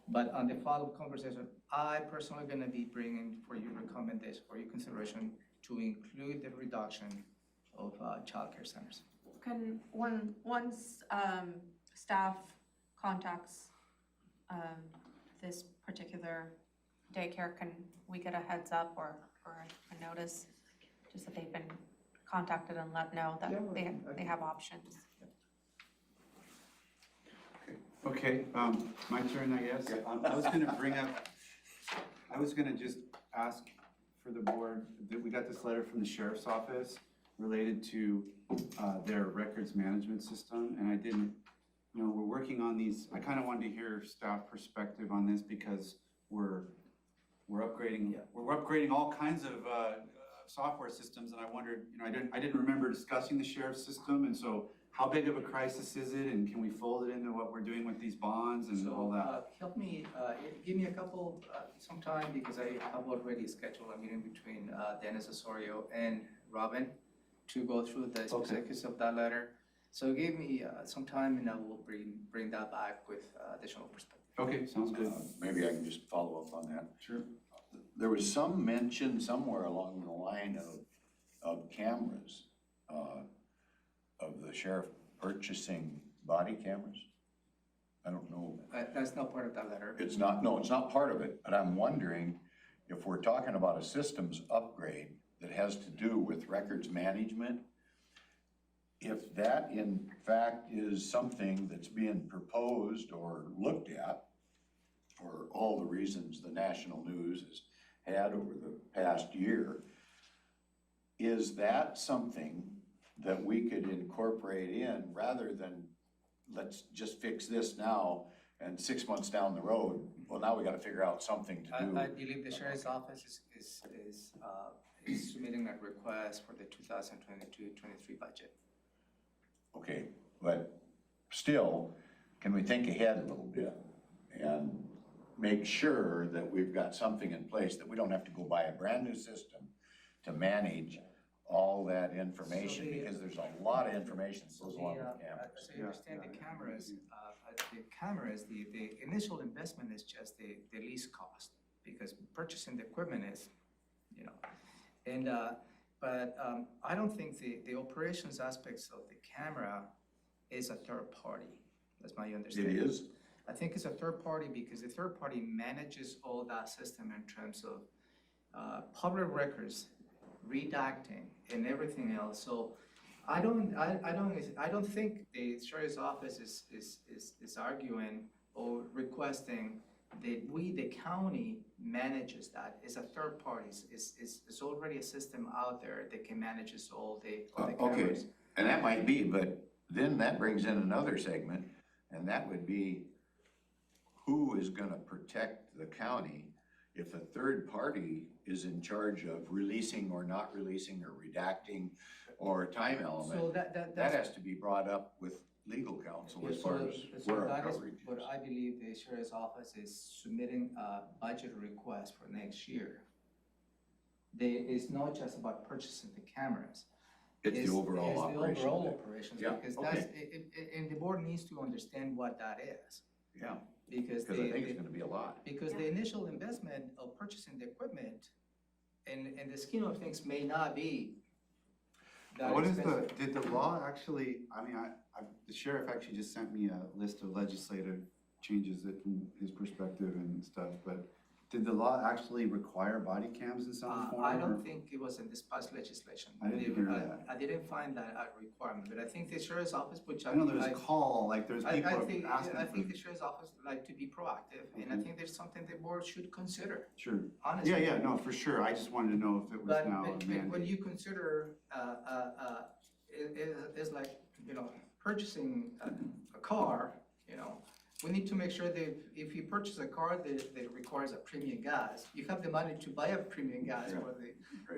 B: But on the follow-up conversation, I personally gonna be bringing for your recommendation, for your consideration, to include the reduction of childcare centers.
E: can, once staff contacts this particular daycare, can we get a heads up or a notice? Just that they've been contacted and let know that
B: Yeah, well,
E: they have options.
A: Okay, my turn, I guess. I was gonna just ask for the board, that we got this letter from the sheriff's office related to their records management system, and I didn't, we're working on these, I kinda wanted to hear staff perspective on this because we're upgrading all kinds of software systems, and I wondered, I didn't remember discussing the sheriff's system, and so how big of a crisis is it, and can we fold it into what we're doing with these bonds and all that?
B: Help me, give me a couple, some time, because I have already scheduled a meeting between Dennis Osorio and Robin to go through the specifics of that letter. So give me some time, and I will bring that back with additional perspective.
A: Okay, sounds good.
D: maybe I can just follow up on that.
A: Sure.
D: There was some mention somewhere along the line of cameras, of the sheriff purchasing body cameras. I don't know.
B: That's not part of that letter.
D: It's not part of it, but I'm wondering if we're talking about a systems upgrade that has to do with records management, if that in fact is something that's being proposed or looked at for all the reasons the national news has had over the past year, is that something that we could incorporate in rather than let's just fix this now and 6 months down the road, well, now we gotta figure out something to do.
B: I believe the sheriff's office is submitting a request for the 2022-23 budget.
D: Okay, but still, can we think ahead a little bit and make sure that we've got something in place, that we don't have to go buy a brand new system to manage all that information,
B: So the-
D: because there's a lot of information that goes along with cameras.
B: So you understand the cameras, the initial investment is just the lease cost, because purchasing the equipment is, you know, and, but I don't think the operations aspects of the camera is a third party. That's my
D: It
B: understanding.
D: is?
B: I think it's a third party because the third party manages all that system in terms of public records, redacting, and everything else. So I don't think the sheriff's office is arguing or requesting that we, the county, manages that. It's a third party. It's already a system out there that can manage all the
D: Okay,
B: cameras.
D: and that might be, but then that brings in another segment, and that would be who is gonna protect the county if a third party is in charge of releasing or not releasing or redacting or a time element?
B: So
D: That
B: that's.
D: has to be brought up with legal counsel as
B: Yeah,
D: far
B: so-
D: as
B: so
D: where our
B: that is
D: coverage
B: what
D: is.
B: I believe the sheriff's office is submitting a budget request for next year. It's not just about purchasing the cameras.
D: It's the overall operation.
B: It's the overall
D: of it.
B: operations,
D: Yeah,
B: because
D: okay.
B: that's, and the board needs to understand what that is.
D: Yeah,
B: Because
D: because I think it's gonna be a lot.
B: because the initial investment of purchasing the equipment and the scheme of things may not be that
A: What is
B: expensive.
A: did the law actually, I mean, the sheriff actually just sent me a list of legislative changes that from his perspective and stuff, but did the law actually require body cams in some form?
B: I
A: or-
B: don't think it was in this past legislation.
A: I didn't hear that.
B: I didn't find that a requirement, but I think the sheriff's office, which
A: I know there's a call, like there's people asking
B: I think
A: for,
B: the sheriff's office would like to be proactive, and I
A: Mhm.
B: think there's something the board should consider,
A: sure.
B: honestly.
A: Yeah, no, for sure. I just wanted to know if it was
B: But
A: now a
B: when
A: mandate.
B: you consider, it's like, you know, purchasing a car, you know, we need to make sure that if you purchase a car that requires a premium gas, you have the money to buy a premium gas
D: Yeah.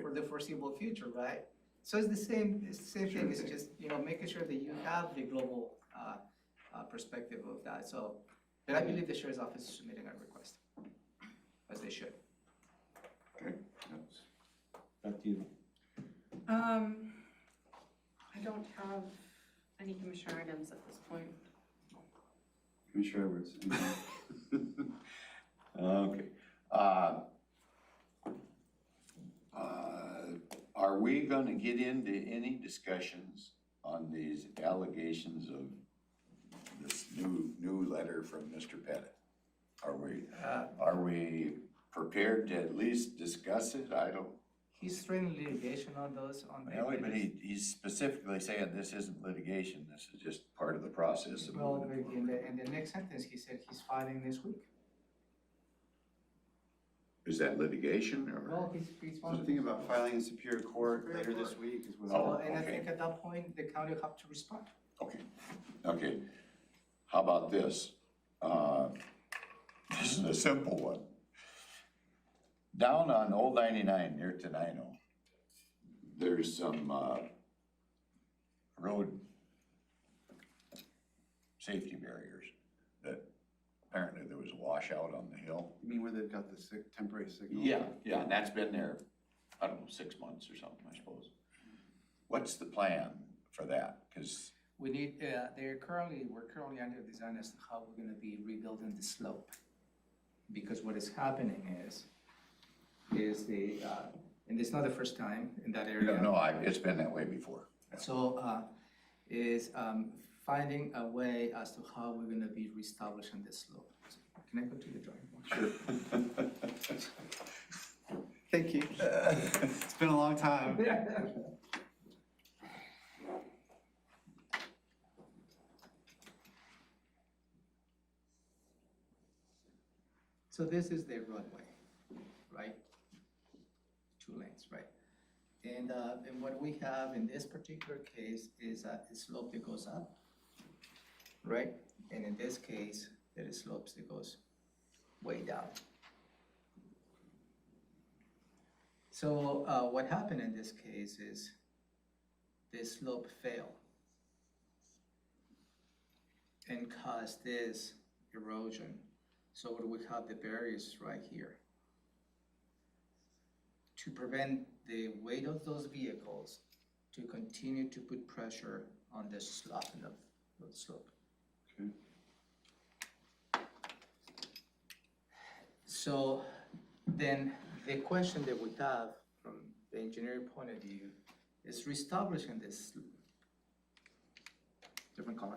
B: for the foreseeable future, right? So it's the same
D: Sure
B: thing, it's
D: thing.
B: just, you know, making sure that you have the global perspective of that, so. But I believe the sheriff's office is submitting a request, as they should.
D: Okay.
A: Back to you.
E: I don't have any commissioner items at this point.
A: Commissioner Edwards.
D: Okay. Are we gonna get into any discussions on these allegations of this new letter from Mr. Pettit? Are we prepared to at least discuss it? I don't,
B: He's threatening litigation on those, on the.
D: well, but he's specifically saying this isn't litigation, this is just part of the process of
B: Well,
D: moving
B: in the next sentence, he said he's filing this week.
D: Is that litigation or?
B: Well, he's
A: There's a
B: filing.
A: thing about filing in Superior Court later this week is what I.
B: So, and I
D: okay.
B: think at that point, the county will have to respond.
D: Okay. How about this? This is a simple one. Down on Old 99 near Tenino, there's some, road safety barriers that apparently there was a washout on the hill.
A: You mean where they've got the temporary signal?
D: Yeah, and that's been there, I don't know, 6 months or something, I suppose. What's the plan for that? Cause
B: We need, we're currently under design as to how we're gonna be rebuilding the slope. Because what is happening is the, and it's not the first time in that area.
D: no, it's been that way before.
B: So, finding a way as to how we're gonna be reestablishing the slope. Can I go to the drawing board?
A: Sure.
B: Thank you.
A: It's been a long time.
B: So this is the roadway, right? 2 lanes, right? And what we have in this particular case is a slope that goes up, right? And in this case, there is slopes that goes way down. So what happened in this case is this slope failed and caused this erosion. So we have the barriers right here. To prevent the weight of those vehicles to continue to put pressure on the sloughing of the slope.
A: Okay.
B: So then the question that we have from the engineering point of view is reestablishing this different color.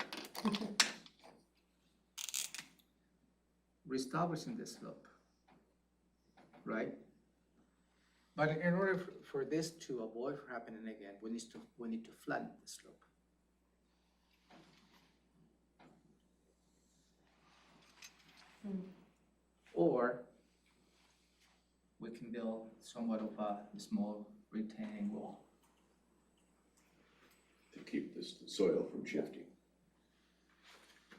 B: Reestablishing this slope, right? But in order for this to avoid from happening again, we need to flatten the slope. Or we can build somewhat of a small retaining wall.
F: To keep the soil from shifting.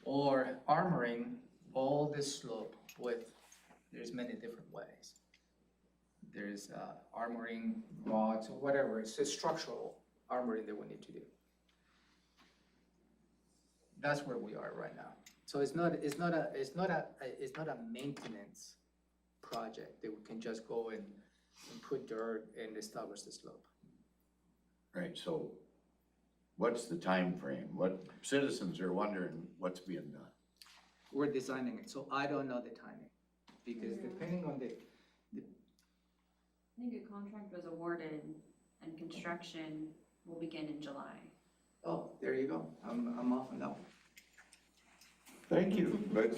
B: Or armoring all this slope with, there's many different ways. There's armoring rods or whatever, it's a structural armoring that we need to do. That's where we are right now. So it's not a maintenance project that we can just go and put dirt and establish the slope.
D: Right, so what's the time frame? What citizens are wondering what's being done?
B: We're designing it, so I don't know the timing, because depending on the
G: I think a contract was awarded and construction will begin in July.
B: oh, there you go, I'm off on that one.
D: Thank you, but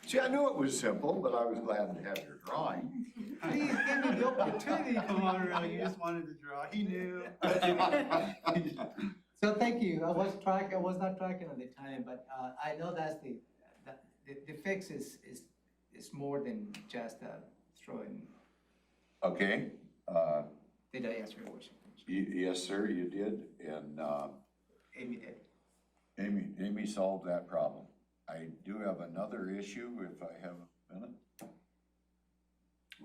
D: see, I knew it was simple, but I was glad to have your drawing.
B: Please give me the opportunity.
A: Come on, Ray, you just wanted to draw, he knew.
B: So thank you, I was not tracking on the time, but I know that's the fix is more than just throwing.
D: Okay,
B: Did I answer your question?
D: yes, sir, you did, and
B: Amy did.
D: Amy solved that problem. I do have another issue, if I have a minute,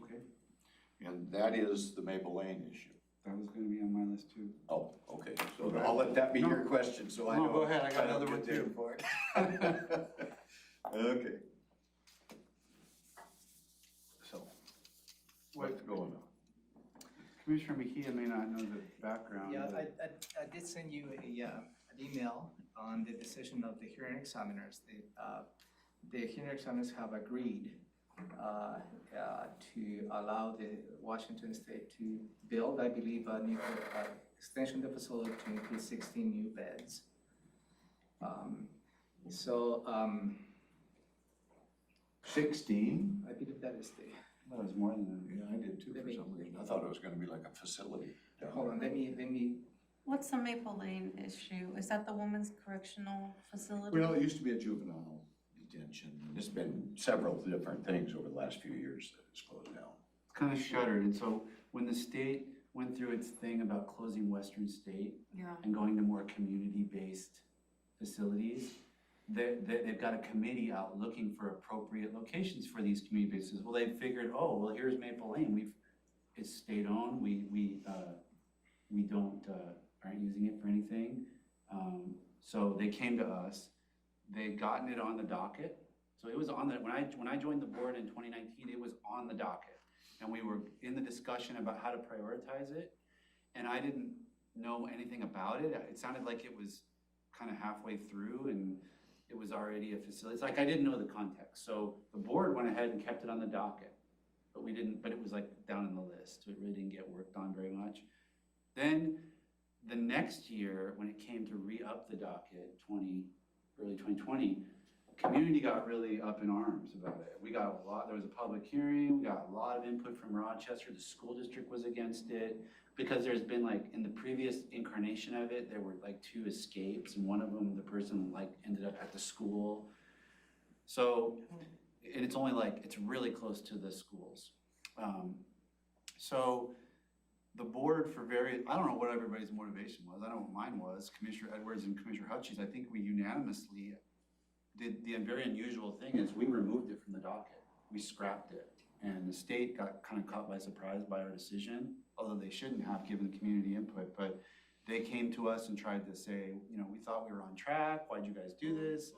A: Okay,
D: and that is the Maple Lane issue.
A: that was gonna be on my list too.
D: Oh, okay, so I'll let that be your question, so I
A: No,
D: know.
A: go ahead, I got
D: don't
A: another one
D: get there
A: too.
D: for it. Okay. So, what's going on?
A: Commissioner Mejia may not know the background.
B: Yeah,
A: but-
B: I did send you an email on the decision of the hearing examiners. The hearing examiners have agreed to allow the Washington State to build, I believe, a new extension of the facility to include 16 new beds. So
D: 16?
B: I believe that is the,
A: That was more than that.
D: Yeah, I did too for some reason. I thought it was gonna be like a facility.
B: hold on, let me,
E: What's the Maple Lane issue? Is that the women's correctional facility?
D: Well, it used to be a juvenile detention, and it's been several different things over the last few years that it's closed down.
A: It's kind of shuttered, and so when the state went through its thing about closing Western State
E: Yeah.
A: and going to more community-based facilities, they've got a committee out looking for appropriate locations for these community bases. Well, they figured, oh, well, here's Maple Lane, it's state-owned, we don't, aren't using it for anything. So they came to us, they'd gotten it on the docket. So it was on the, when I joined the board in 2019, it was on the docket. And we were in the discussion about how to prioritize it. And I didn't know anything about it. It sounded like it was kind of halfway through and it was already a facility. It's like I didn't know the context. So the board went ahead and kept it on the docket. But it was like down in the list. So it really didn't get worked on very much. Then the next year, when it came to re-up the docket, early 2020, community got really up in arms about it. We got there was a public hearing, we got a lot of input from Rochester, the school district was against it, because there's been like, in the previous incarnation of it, there were like 2 escapes, and one of them, the person like ended up at the school. So and it's only like, it's really close to the schools. So the board for I don't know what everybody's motivation was. I know what mine was. Commissioner Edwards and Commissioner Hutchins, I think we unanimously did the very unusual thing is we removed it from the docket. We scrapped it. And the state got kind of caught by surprise by our decision, although they shouldn't have given community input, but they came to us and tried to say, you know, we thought we were on track. Why'd you guys do this?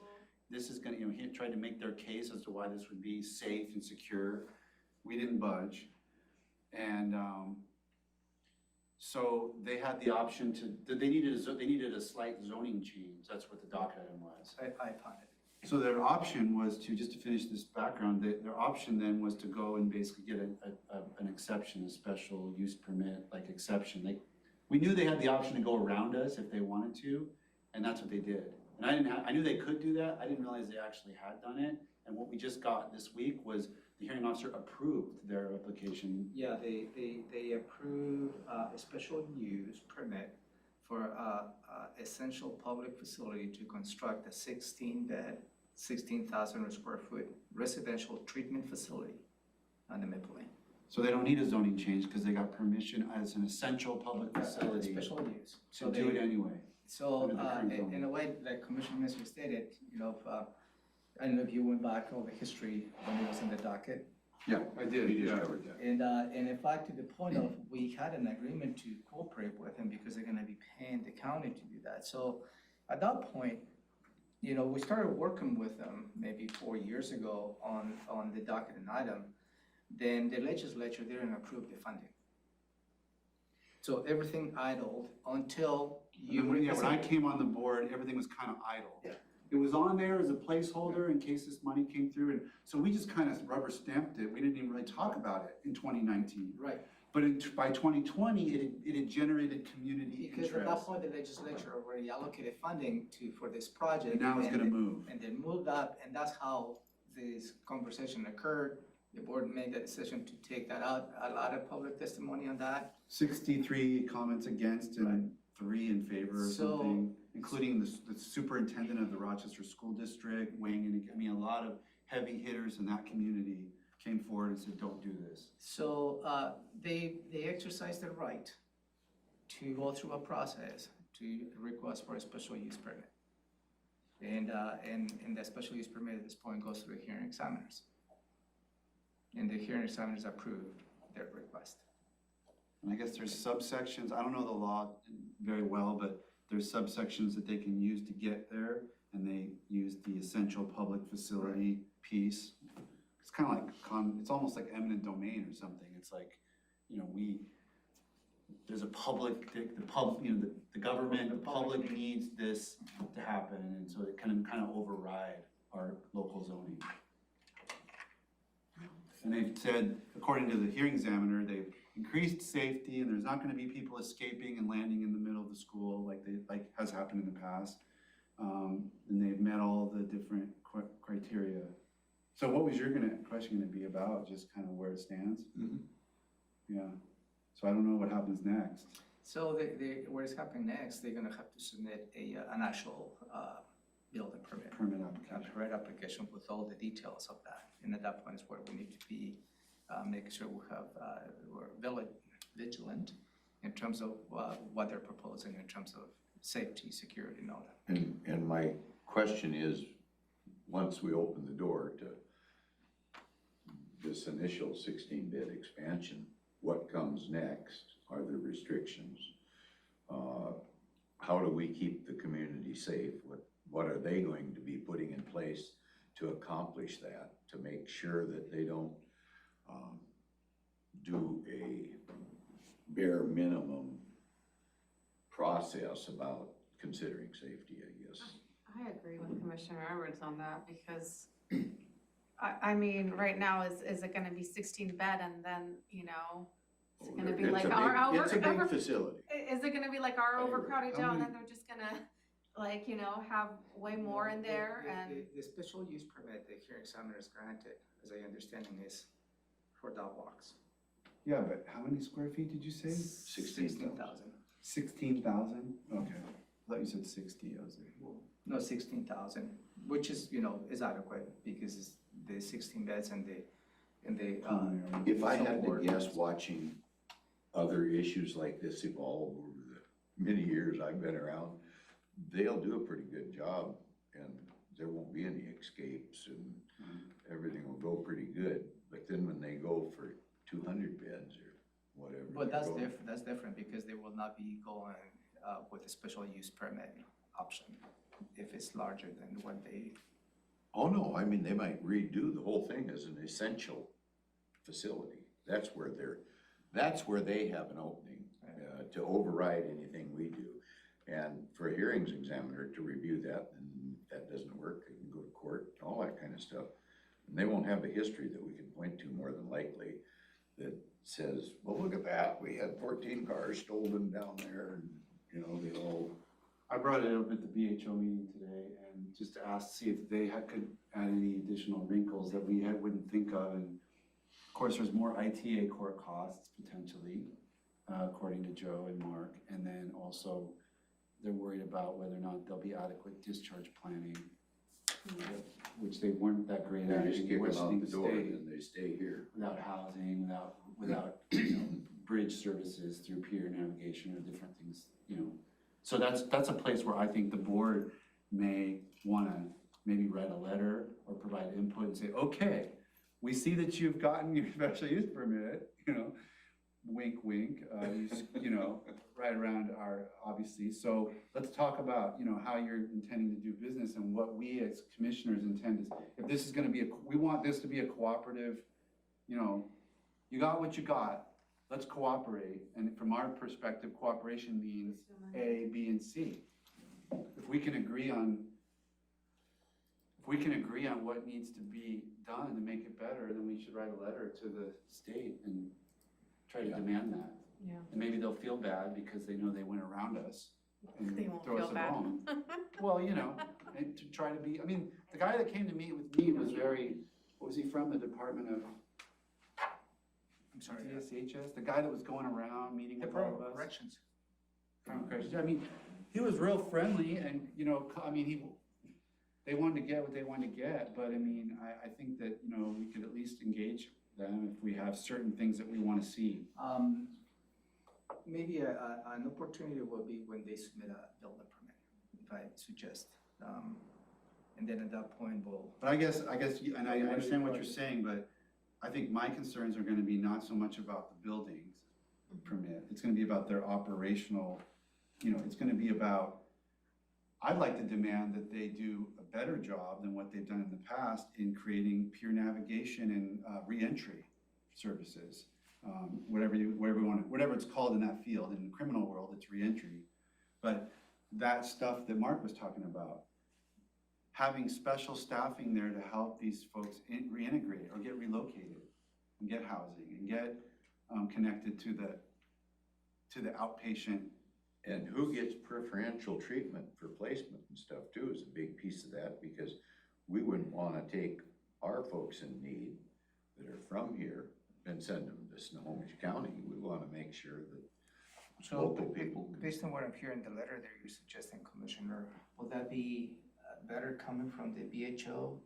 A: This is gonna, you know, he tried to make their case as to why this would be safe and secure. We didn't budge. And so they had the option they needed a slight zoning change. That's what the docket item was.
B: I found it.
A: So their option was to, just to finish this background, their option then was to go and basically get an exception, a special use permit, like exception. We knew they had the option to go around us if they wanted to, and that's what they did. And I knew they could do that. I didn't realize they actually had done it. And what we just got this week was the hearing officer approved their application.
B: Yeah, they approved a special use permit for a essential public facility to construct a 16-bed, 16,000 square foot residential treatment facility on the Maple Lane.
A: So they don't need a zoning change because they got permission as an essential public facility
B: Special use.
A: to do it anyway.
B: So,
A: Under the current zoning.
B: in a way, like Commissioner Messer stated, you know, I don't know if you went back over the history when it was in the docket.
A: Yeah, I did.
F: He just covered that.
B: And in fact, to the point of, we had an agreement to cooperate with them because they're gonna be paying the county to do that. So at that point, you know, we started working with them maybe 4 years ago on the docket and item. Then the legislature didn't approve the funding. So everything idled until you.
A: When I came on the board, everything was kind of idle.
B: Yeah.
A: It was on there as a placeholder in case this money came through, and so we just kind of rubber stamped it. We didn't even really talk about it in 2019.
B: Right,
A: But by 2020, it had generated community
B: because at that
A: interest.
B: point, the legislature already allocated funding for this project.
A: And now it's gonna move.
B: And then moved up, and that's how this conversation occurred. The board made the decision to take that out, a lot of public testimony on that.
A: 63 comments against and 3 in favor or
B: So-
A: something, including the superintendent of the Rochester School District weighing in. I mean, a lot of heavy hitters in that community came forward and said, don't do this.
B: So they exercised their right to go through a process to request for a special use permit. And the special use permit at this point goes through the hearing examiners. And the hearing examiners approved their request.
A: And I guess there's subsections, I don't know the law very well, but there's subsections that they can use to get there, and they use the essential public facility piece. It's kind of like, it's almost like eminent domain or something. It's like, you know, there's a public, you know, the government, the public needs this to happen, and so it can kind of override our local zoning. And they've said, according to the hearing examiner, they've increased safety and there's not gonna be people escaping and landing in the middle of the school like has happened in the past. And they've met all the different criteria. So what was your question gonna be about, just kind of where it stands?
F: Mhm.
A: Yeah, so I don't know what happens next.
B: So what is happening next, they're gonna have to submit an actual building permit.
A: Permit
B: A
A: application.
B: permit application with all the details of that. And at that point is where we need to be, making sure we're vigilant in terms of what they're proposing in terms of safety, security, and all that.
D: And my question is, once we open the door to this initial 16-bed expansion, what comes next? Are there restrictions? How do we keep the community safe? What are they going to be putting in place to accomplish that, to make sure that they don't do a bare minimum process about considering safety, I guess?
E: I agree with Commissioner Edwards on that because, I mean, right now, is it gonna be 16 bed and then, you know, is it gonna be
F: It's
E: like
F: a
E: our
F: big- It's a big facility.
E: is it gonna be like our overcrowded
A: How
E: jail and
A: many-
E: then they're just gonna, like, you know, have way more in there and,
B: The special use permit the hearing examiner is granted, as I understanding is for dog walks.
A: Yeah, but how many square feet did you say?
B: 16,000.
A: 16,000? Okay, I thought you said 60, I was like, whoa.
B: No, 16,000, which is, you know, is adequate because the 16 beds and the.
F: If I had to
B: support.
F: guess, watching other issues like this evolve over the many years I've been around, they'll do a pretty good job and there won't be any escapes and everything will go pretty good. But then when they go for 200 beds or whatever.
B: But
F: they're
B: that's
F: going-
B: different, that's different because they will not be going with a special use permit option if it's larger than what they.
F: Oh, no, I mean, they might redo the whole thing as an essential facility. That's where they have an opening, to override anything we do. And for a hearings examiner to review that, and if that doesn't work, they can go to court, all that kind of stuff. And they won't have a history that we can point to more than likely that says, well, look at that, we had 14 cars stolen down there, and, you know, they all.
A: I brought it up at the BHO meeting today and just to ask, see if they could add any additional wrinkles that we wouldn't think of. And of course, there's more ITA court costs potentially, according to Joe and Mark. And then also, they're worried about whether or not there'll be adequate discharge planning, which they weren't that great
F: They
A: at
F: just
A: in
F: kick them out
A: Washington
F: the door
A: State.
F: and then they stay here.
A: Without housing, without bridge services through peer navigation or different things, So that's a place where I think the board may wanna maybe write a letter or provide input and say, okay, we see that you've gotten your special use permit, wink, wink, right around our, obviously. So let's talk about, how you're intending to do business and what we as commissioners intend is, if this is gonna be we want this to be a cooperative, you got what you got, let's cooperate. And from our perspective, cooperation means A, B, and C. If we can agree on what needs to be done to make it better, then we should write a letter to the state and try to demand that.
E: Yeah.
A: And maybe they'll feel bad because they know they went around us and
E: They won't
A: throw us
E: feel
A: a
E: bad.
A: bone. Well, and to try to be, the guy that came to meet with me was what was he from, the Department of
B: I'm sorry.
A: TSHS? The guy that was going around meeting with all of us?
B: Corrections.
A: Corrections. He was real friendly and, they wanted to get what they wanted to get, but I think that, we could at least engage them if we have certain things that we want to see.
B: Maybe an opportunity will be when they submit a building permit, if I suggest. And then at that point, we'll.
A: But I guess, and I understand what you're saying, but I think my concerns are gonna be not so much about the buildings permit. It's gonna be about their operational, it's gonna be about, I'd like to demand that they do a better job than what they've done in the past in creating peer navigation and reentry services. Whatever it's called in that field. In the criminal world, it's reentry. But that stuff that Mark was talking about, having special staffing there to help these folks reintegrate or get relocated and get housing and get connected to the outpatient.
F: And who gets preferential treatment for placement and stuff too is a big piece of that, because we wouldn't wanna take our folks in need that are from here and send them to Snohomish County. We wanna make sure that local people.
B: Based on what I'm hearing in the letter that you're suggesting, Commissioner, will that be better coming from the BHO?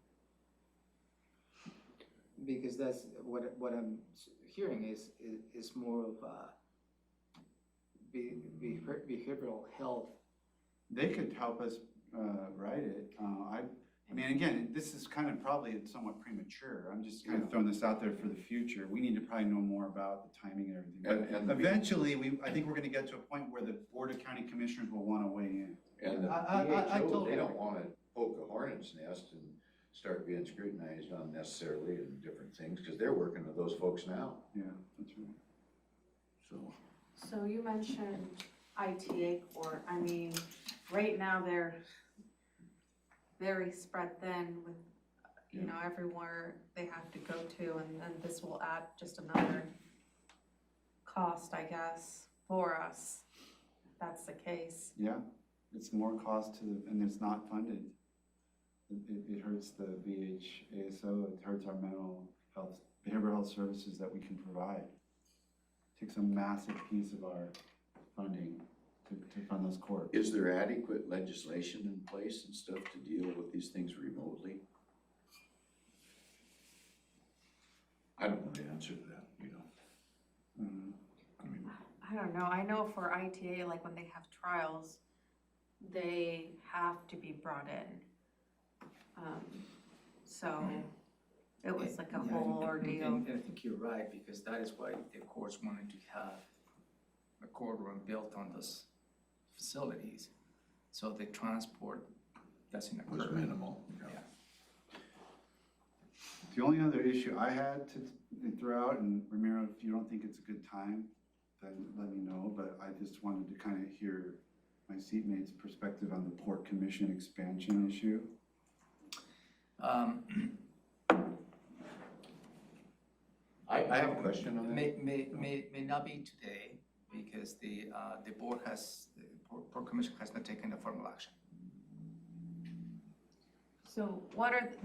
B: Because that's what I'm hearing is more of behavioral health.
A: They could help us write it. Again, this is kind of probably somewhat premature. I'm just kind of throwing this out there for the future. We need to probably know more about the timing and everything.
F: And
A: But eventually, I think we're gonna get to a point where the Board of County Commissioners will wanna weigh in.
F: And the
B: I
F: BHO,
B: totally
F: they don't
B: agree.
F: wanna poke a hornet's nest and start being scrutinized unnecessarily and different things, cause they're working with those folks now,
A: Yeah, that's right.
F: so.
E: So you mentioned ITA court, right now they're very spread thin with, everywhere they have to go to, and then this will add just another cost, I guess, for us, if that's the case.
A: Yeah, it's more cost and it's not funded. It hurts the ASO, it hurts our mental health, behavioral health services that we can provide. Takes a massive piece of our funding to fund those courts.
F: Is there adequate legislation in place and stuff to deal with these things remotely?
E: I don't know, I know for ITA, like when they have trials, they have to be brought in. So it was like a
B: Yeah,
E: whole
B: and-
E: ordeal.
B: And I think you're right, because that is why the courts wanted to have a courtroom built on those facilities, so the transport doesn't occur.
F: Was minimal.
B: Yeah.
A: The only other issue I had to throw out, and Ramiro, if you don't think it's a good time, then let me know, but I just wanted to kind of hear my seatmate's perspective on the Port Commission expansion issue.
F: I have a question on that.
B: May not be today, because the board has, the Port Commission has not taken a formal action.
E: So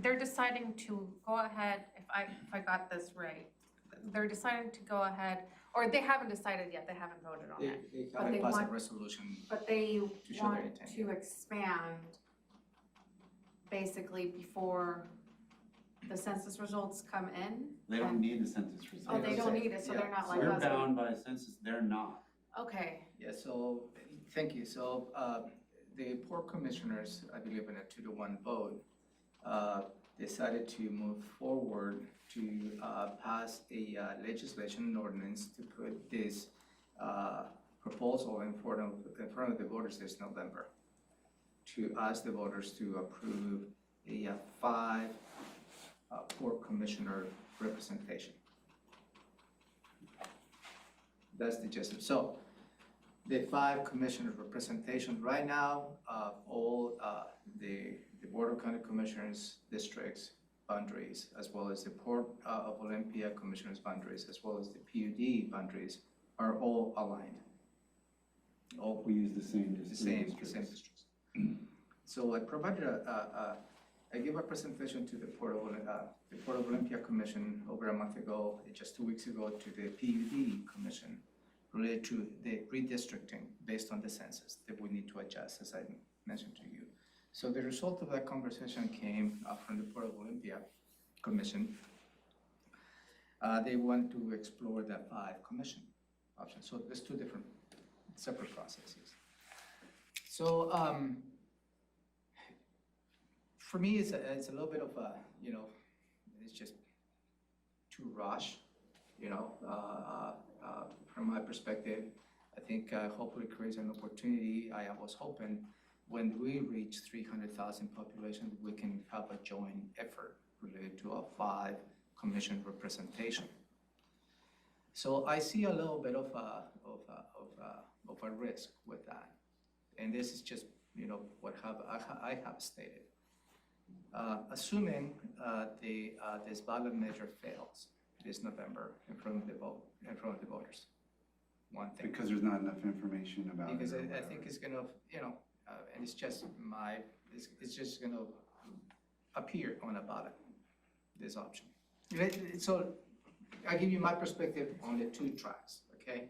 E: they're deciding to go ahead, if I got this right, they're deciding to go ahead, or they haven't decided yet, they haven't voted on it.
B: They
E: But
B: haven't
E: they
B: passed a
E: want-
B: resolution.
E: But they
B: To show their
E: want
B: intent,
E: to expand basically before the census results come in.
A: They don't need the census results.
E: Oh, they don't need it, so they're not like
A: We're
E: us.
A: bound by census, they're not.
E: Okay,
B: Yeah, so, thank you. So, the Port Commissioners, I believe in a 2-to-1 vote, decided to move forward to pass a legislation and ordinance to put this proposal in front of the voters this November, to ask the voters to approve a 5 Port Commissioner representation. That's the gist of it. So, the 5 commissioner representation right now, all the Board of County Commissioners districts boundaries, as well as the Port of Olympia Commissioners boundaries, as well as the PUD boundaries, are all aligned. All
A: We use the same
B: the same
A: districts.
B: districts. So I provided I gave a presentation to the Port of Olympia Commission over a month ago, just 2 weeks ago, to the PUD Commission, related to the redistricting based on the census that we need to adjust, as I mentioned to you. So the result of that conversation came from the Port of Olympia Commission. They want to explore the 5 commission option. So there's 2 different separate processes. So for me, it's a little bit of a, it's just too rush, from my perspective. I think hopefully creates an opportunity. I was hoping when we reach 300,000 population, we can have a joint effort related to a 5 commission representation. So I see a little bit of a risk with that. And this is just, what I have stated. Assuming this ballot measure fails this November in front of the voters, one thing.
A: Because there's not enough information about it.
B: Because
A: or
B: I
A: whatever.
B: think it's gonna, and it's just it's just gonna appear on a ballot, this option. So I give you my perspective on the 2 tracks, okay?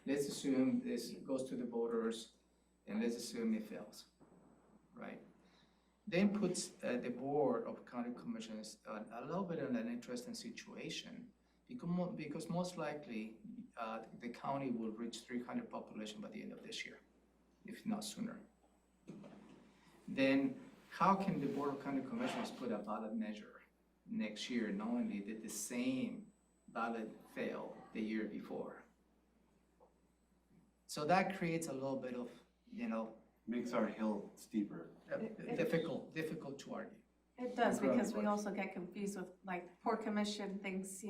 B: Let's assume this goes to the voters, and let's assume it fails, right? Then puts the Board of County Commissioners a little bit in an interesting situation, because most likely the county will reach 300 population by the end of this year, if not sooner. Then how can the Board of County Commissioners put a ballot measure next year knowing that the same ballot failed the year before? So that creates a little bit of,
A: Makes our hill steeper.
B: difficult to argue.
E: it does,
B: From
E: because we
B: what?
E: also get confused with, like, Port Commission thinks,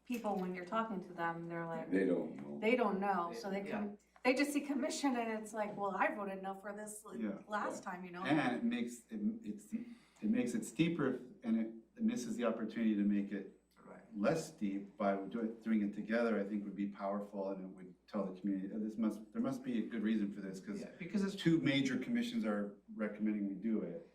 E: people, when you're talking to them, they're like,
F: They don't know.
E: they don't know, so
B: Yeah.
E: they just see commission and it's like, well, I voted no for this
A: Yeah.
E: last time,
A: And it makes it steeper, and it misses the opportunity to make it
B: Right.
A: less steep by doing it together. I think would be powerful, and it would tell the community, there must be a good reason for this, because
B: Yeah, because it's
A: 2 major commissions are recommending we do it.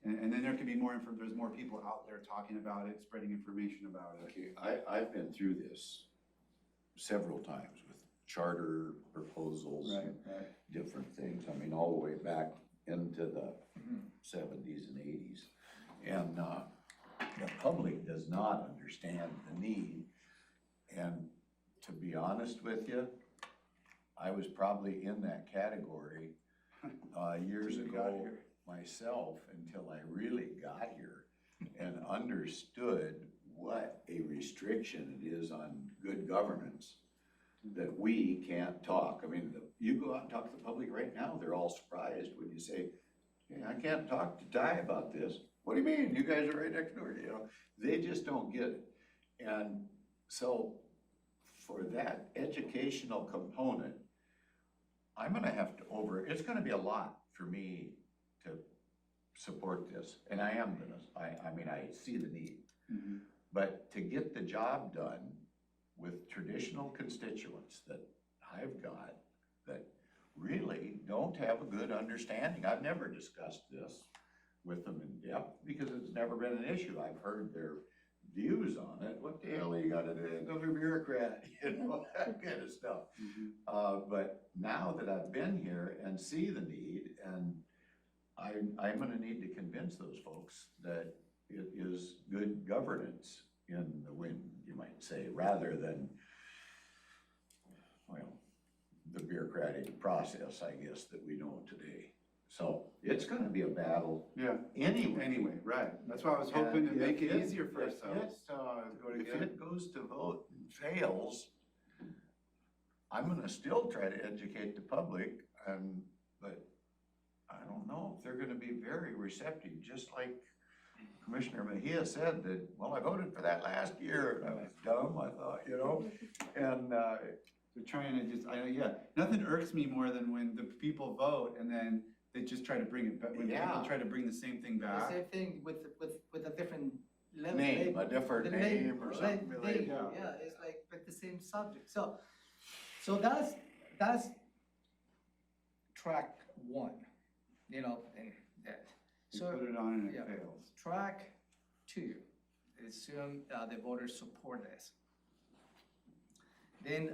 A: And then there could be there's more people out there talking about it, spreading information about it.
F: Okay, I've been through this several times with charter proposals and
A: Right.
F: different things. I mean, all the way back into the
B: Mhm.
F: 70s and 80s. And the public does not understand the need. And to be honest with you, I was probably in that category, years
A: Till you got
F: ago
A: here.
F: myself, until I really got here and understood what a restriction it is on good governance, that we can't talk. I mean, you go out and talk to the public right now, they're all surprised when you say, yeah, I can't talk to Ty about this. What do you mean? You guys are right next door, you know? They just don't get it. And so for that educational component, I'm gonna have to it's gonna be a lot for me to support this. And I am gonna, I mean, I see the need.
A: Mhm.
F: But to get the job done with traditional constituents that I've got that really don't have a good understanding. I've never discussed this with them in depth because it's never been an issue. I've heard their views on it. What the hell you gotta do, another bureaucrat, you know, that kind of stuff. But now that I've been here and see the need, and I'm gonna need to convince those folks that it is good governance in the wind, you might say, rather than, well, the bureaucratic process, I guess, that we know today. So it's gonna be a battle
A: Yeah,
F: anyway.
A: right. That's why I was hoping to
F: And
A: make
F: if
A: it easier for
F: if
A: ourselves to go
F: If
A: together.
F: it goes to vote and fails, I'm gonna still try to educate the public, but I don't know if they're gonna be very receptive, just like Commissioner Mejia said that, well, I voted for that last year, and I was dumb, I thought, you know? And,
A: They're trying to just, nothing irks me more than when the people vote and then they just try to bring it back, when
F: Yeah.
A: people try to bring the same thing
B: The
A: back.
B: same thing with a different level.
F: name, a different
B: the
F: name or
B: right,
F: something.
B: name,
F: like-
B: yeah, it's like, but the same subject, so that's track one, you know, and that.
A: You
B: So,
A: put it on and
B: yeah.
A: it fails.
B: track two, assume the voters support this. Then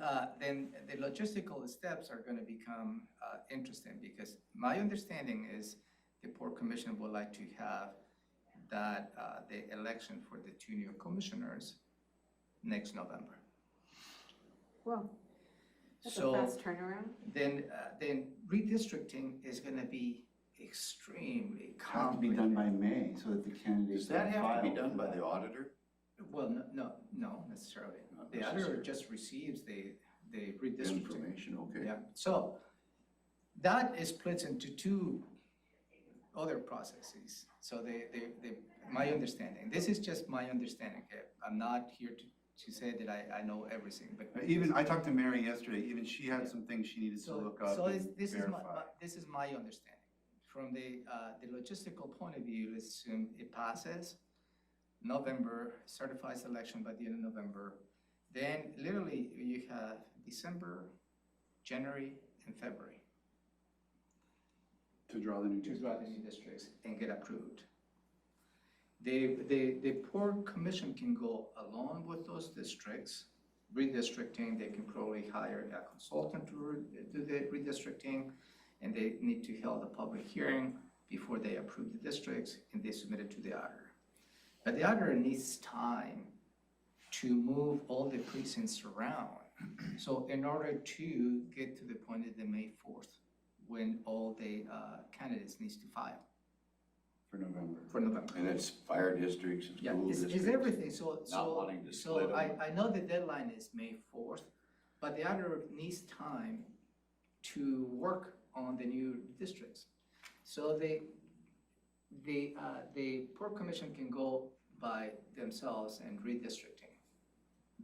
B: the logistical steps are gonna become interesting, because my understanding is the Port Commission would like to have that, the election for the two new commissioners next November.
E: Well, that's a
B: So
E: fast turnaround.
B: then redistricting is gonna be extremely
A: Have to be done by
B: complicated.
A: May so that the candidates.
F: Does that
A: can
F: have to be
A: file
F: done
A: for
F: by
A: that.
F: the auditor?
B: Well, no necessarily.
F: Not
B: The auditor
F: necessarily.
B: just receives the redistricting.
F: Information, okay.
B: Yeah, so that is split into two other processes. So my understanding, this is just my understanding, okay? I'm not here to say that I know everything, but.
A: Even, I talked to Mary yesterday, even she had some things she needed to
B: So,
A: look up
B: so
A: and
B: this is
A: verify.
B: this is my understanding. From the logistical point of view, let's assume it passes, November, certifies election by the end of November. Then literally you have December, January, and February
A: To draw the new
B: to draw the
A: districts.
B: new districts and get approved. The Port Commission can go along with those districts, redistricting. They can probably hire a consultant to do the redistricting, and they need to hold a public hearing before they approve the districts, and they submit it to the auditor. But the auditor needs time to move all the precincts around. So in order to get to the point of the May 4th, when all the candidates needs to file
A: For November.
B: for November.
F: And it's fire districts and
B: Yeah,
F: school
B: it's
F: districts.
B: everything,
F: Not wanting to
B: so
F: split them.
B: I know the deadline is May 4th, but the auditor needs time to work on the new districts. So the Port Commission can go by themselves and redistricting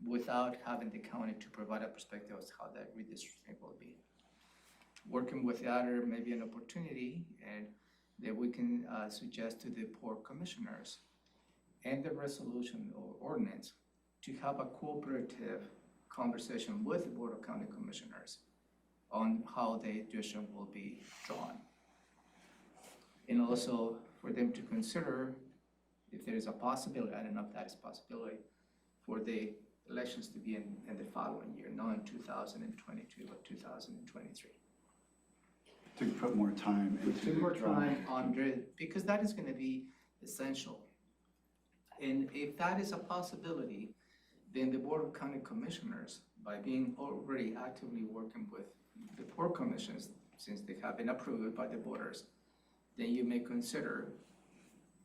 B: without having the county to provide a perspective as to how that redistricting will be. Working with the auditor may be an opportunity, and that we can suggest to the Port Commissioners and the resolution or ordinance to have a cooperative conversation with the Board of County Commissioners on how the district will be drawn. And also for them to consider if there is a possibility, I don't know if that is a possibility, for the elections to be in the following year, not in 2022, but 2023.
A: To put more time into.
B: Two more
A: the drawing.
B: time on the, because that is gonna be essential. And if that is a possibility, then the Board of County Commissioners, by being already actively working with the port commissions, since they have been approved by the voters, then you may consider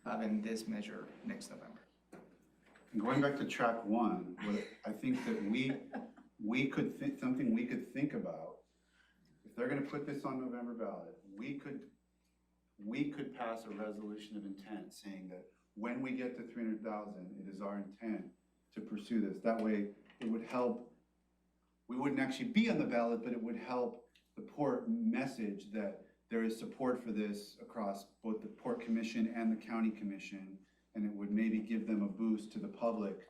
B: having this measure next November.
A: And going back to track one, what I think that we could think, something we could think about, if they're gonna put this on November ballot, we could pass a resolution of intent saying that when we get to 300,000, it is our intent to pursue this. That way, it would help, we wouldn't actually be on the ballot, but it would help the port message that there is support for this across both the Port Commission and the County Commission, and it would maybe give them a boost to the public.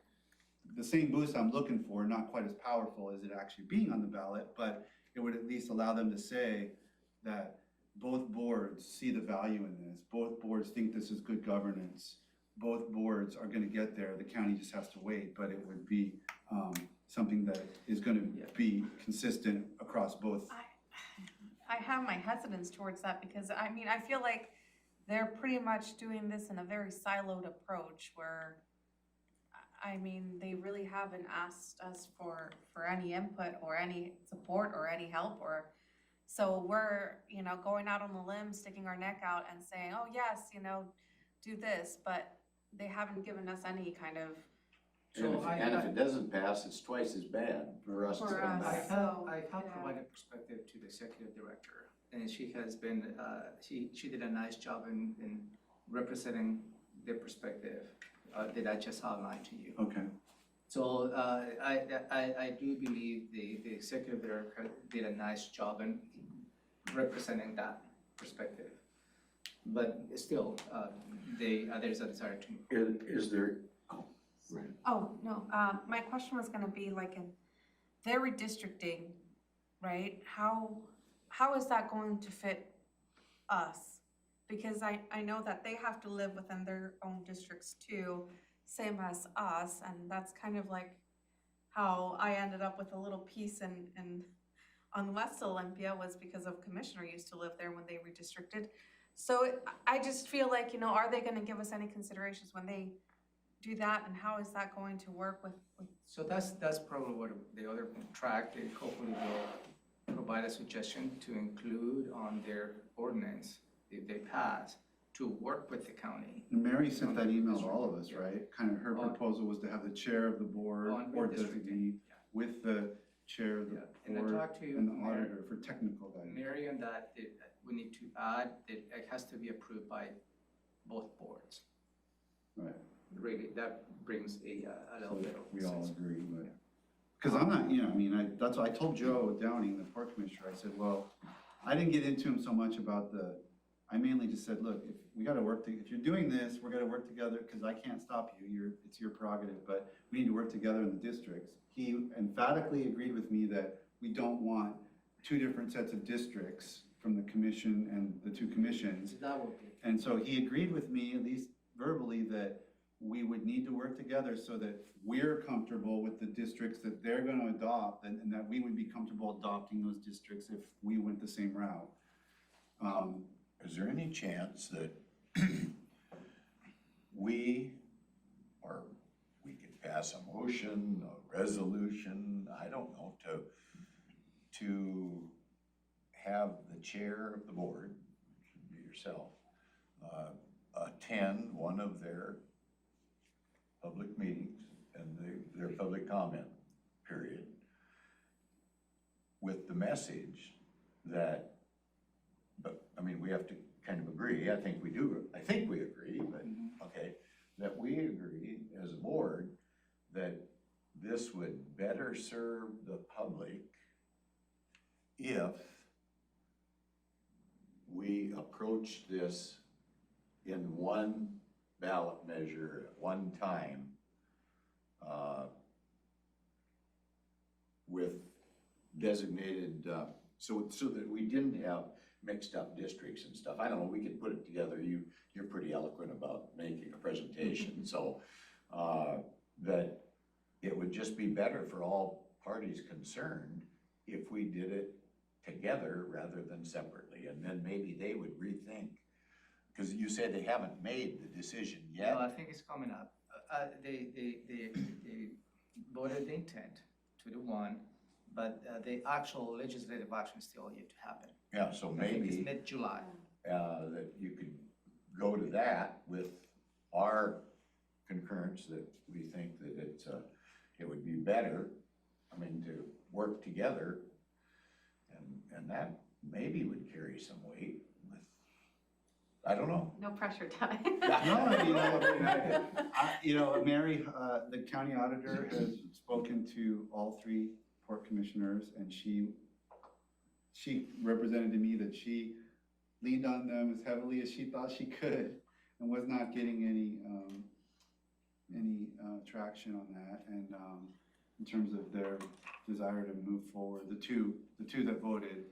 A: The same boost I'm looking for, not quite as powerful as it actually being on the ballot, but it would at least allow them to say that both boards see the value in this. Both boards think this is good governance. Both boards are gonna get there. The county just has to wait, but it would be something that is gonna be consistent across both.
E: I have my hesitance towards that because, I mean, I feel like they're pretty much doing this in a very siloed approach where, I mean, they really haven't asked us for any input or any support or any help or, so we're, going out on the limb, sticking our neck out and saying, oh, yes, do this, but they haven't given us any kind of.
F: And if it doesn't pass, it's twice as bad for us to
E: For
F: come
E: us.
F: back.
B: I have
E: yeah.
B: provided perspective to the executive director, and she has been, she did a nice job in representing the perspective that I just outlined to you.
A: Okay.
B: So I do believe the executive director did a nice job in representing that perspective. But still, there's a desire to move.
F: Is there, oh, right.
E: Oh, no, my question was gonna be like in their redistricting, right? How is that going to fit us? Because I know that they have to live within their own districts too, same as us, and that's kind of like how I ended up with a little piece in on West Olympia was because of Commissioner used to live there when they redistricted. So I just feel like, are they gonna give us any considerations when they do that, and how is that going to work with
B: So that's probably what the other track, they hopefully will provide a suggestion to include on their ordinance, if they pass, to work with the county.
A: And Mary sent that email to all of us, right? Kind of her
B: On-
A: proposal was to have the chair of the board
B: On
A: or
B: redistricting,
A: designee
B: yeah.
A: with the chair of the
B: Yeah, and I
A: board
B: talked to
A: and the
B: Mary-
A: auditor for technical guidance.
B: Mary, on that, we need to add that it has to be approved by both boards.
A: Right.
B: Really, that brings a little bit of
A: We all
B: sense.
A: agree, but, because I'm not, that's what I told Joe Downing, the port commissioner, I said, well, I didn't get into him so much about I mainly just said, look, if we gotta work, if you're doing this, we're gonna work together, because I can't stop you, it's your prerogative, but we need to work together in the districts. He emphatically agreed with me that we don't want two different sets of districts from the commission and the two commissions.
B: That would be.
A: And so he agreed with me, at least verbally, that we would need to work together so that we're comfortable with the districts that they're gonna adopt, and that we would be comfortable adopting those districts if we went the same route.
D: Is there any chance that we could pass a motion, a resolution, I don't know, to have the chair of the board, which would be yourself, attend one of their public meetings and their public comment period with the message that, we have to kind of agree, I think we agree, but, okay, that we agree as a board that this would better serve the public if we approach this in one ballot measure at one time, with designated, so that we didn't have mixed up districts and stuff. I don't know, we could put it together. You're pretty eloquent about making a presentation, so that it would just be better for all parties concerned if we did it together rather than separately, and then maybe they would rethink. Because you said they haven't made the decision yet.
B: No, I think it's coming up. They voted the intent to do one, but the actual legislative action is still yet to happen.
D: Yeah, so
B: I think it's
D: maybe,
B: mid-July.
D: that you could go to that with our concurrence that we think that it would be better, I mean, to work together. And that maybe would carry some weight with, I don't know.
E: No pressure, Ty.
A: Mary, the county auditor has spoken to all three port commissioners, and she represented to me that she leaned on them as heavily as she thought she could and was not getting any traction on that. And, in terms of their desire to move forward, the two that voted,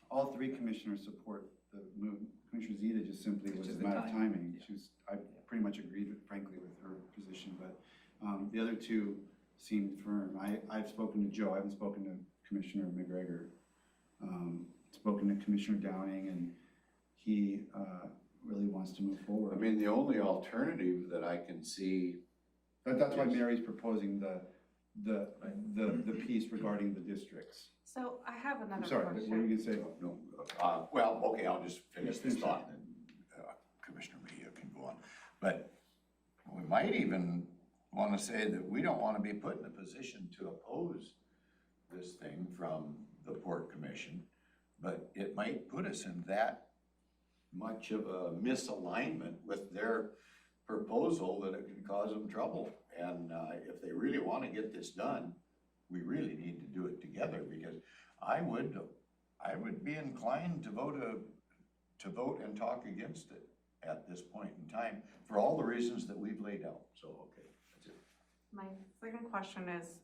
A: all three commissioners support the move. Commissioner Zeta just simply
B: It's
A: was a
B: just the
A: matter of
B: timing.
A: timing. I pretty much agreed with, frankly, with her position, but, the other two seemed firm. I've spoken to Joe, I haven't spoken to Commissioner McGregor. Spoken to Commissioner Downing, and he, really wants to move forward.
F: I mean, the only alternative that I can see,
A: That's why Mary's proposing the piece regarding the districts.
E: So I have
A: I'm
E: another
A: sorry, what were you
E: question.
A: gonna say?
D: No, well, okay, I'll just finish
A: Yes,
D: this
A: finish
D: thought, and then Commissioner Mejia can go on. But we might even wanna say that we don't wanna be put in a position to oppose this thing from the Port Commission, but it might put us in that much of a misalignment with their proposal that it could cause them trouble. And if they really wanna get this done, we really need to do it together, because I would be inclined to vote and talk against it at this point in time, for all the reasons that we've laid out. So, okay, that's it.
E: My second question is,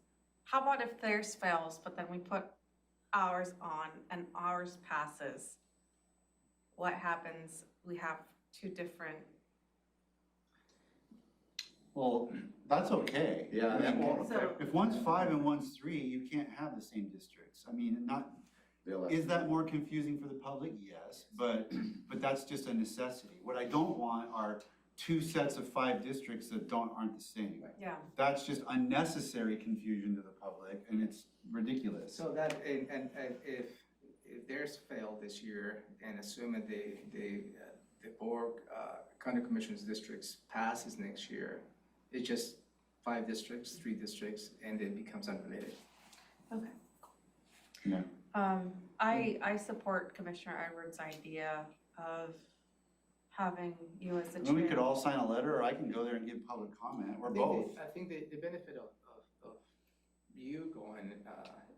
E: how about if theirs fails, but then we put ours on and ours passes? What happens? We have two different,
A: Well, that's okay.
F: yeah, that won't
E: So-
F: affect.
A: If one's 5 and one's 3, you can't have the same districts. I mean,
F: they'll have
A: is
F: to-
A: that more confusing for the public? Yes, but that's just a necessity. What I don't want are two sets of 5 districts that aren't the same.
E: yeah.
A: That's just unnecessary confusion to the public, and it's ridiculous.
B: So that, and if theirs failed this year, and assuming the board, county commission's districts passes next year, it's just 5 districts, 3 districts, and it becomes unrelated.
E: Okay.
A: Yeah.
E: I support Commissioner Edwards' idea of having you as the chair.
A: And we could all sign a letter, or I can go there and give public comment, or both.
B: I think the benefit of you going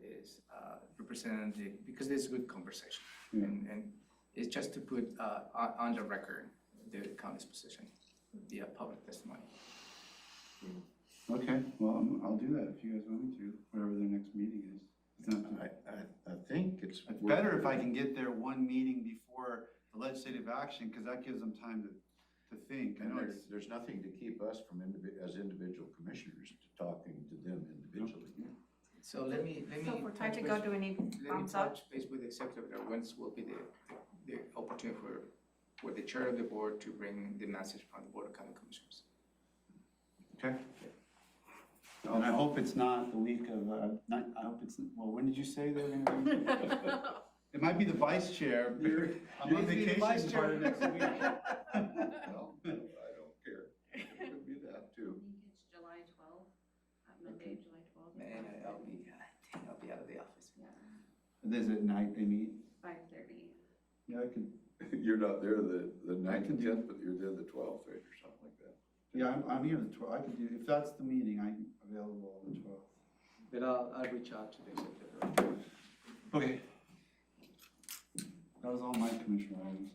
B: is representing because there's good conversation.
A: Yeah.
B: And it's just to put on the record the county's position via public testimony.
A: Okay, well, I'll do that if you guys want me to, whatever their next meeting is. It's not too-
F: I think it's.
A: It's better if I can get there one meeting before the legislative action, because that gives them time to think. I
F: And
A: know it's,
F: there's nothing to keep us from as individual commissioners to talking to them individually.
B: So let me.
E: So if we're trying to go, do we need
B: Let me
E: thumbs up?
B: touch base with the executive, when will be the opportunity for the chair of the board to bring the message from the Board of County Commissioners.
A: okay. And I hope it's not the week of, I hope it's, well, when did you say they were gonna be? It might be the vice chair. I'm on vacation part of next week.
F: Well, I don't care. It could be that
G: I
F: too.
G: think it's July 12th, Monday, July 12th.
B: Man, I'll be out of the office.
G: Yeah,
A: Is it night they meet?
G: 5:30.
A: Yeah, I can,
F: You're not there the ninth
A: can
F: and
A: do-
F: 10th, but you're there the 12th, right, or something like that.
A: yeah, I'm here the 12th. I can do, if that's the meeting, I'm available on the 12th.
B: But I'll reach out to the executive.
A: Okay. That was all my commissioner items.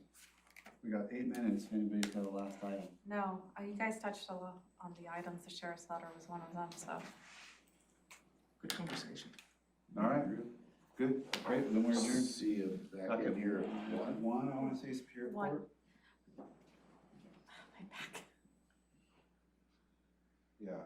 A: We got 8 minutes if anybody's got a last item.
E: No, you guys touched a lot on the items. The sheriff's letter was one of them, so.
B: Good conversation.
A: All right, good, great, then we're adjourned.
F: See you back in here at 1.
A: One, I wanna say Superior
E: One.
A: Court.
E: My back.
A: Yeah,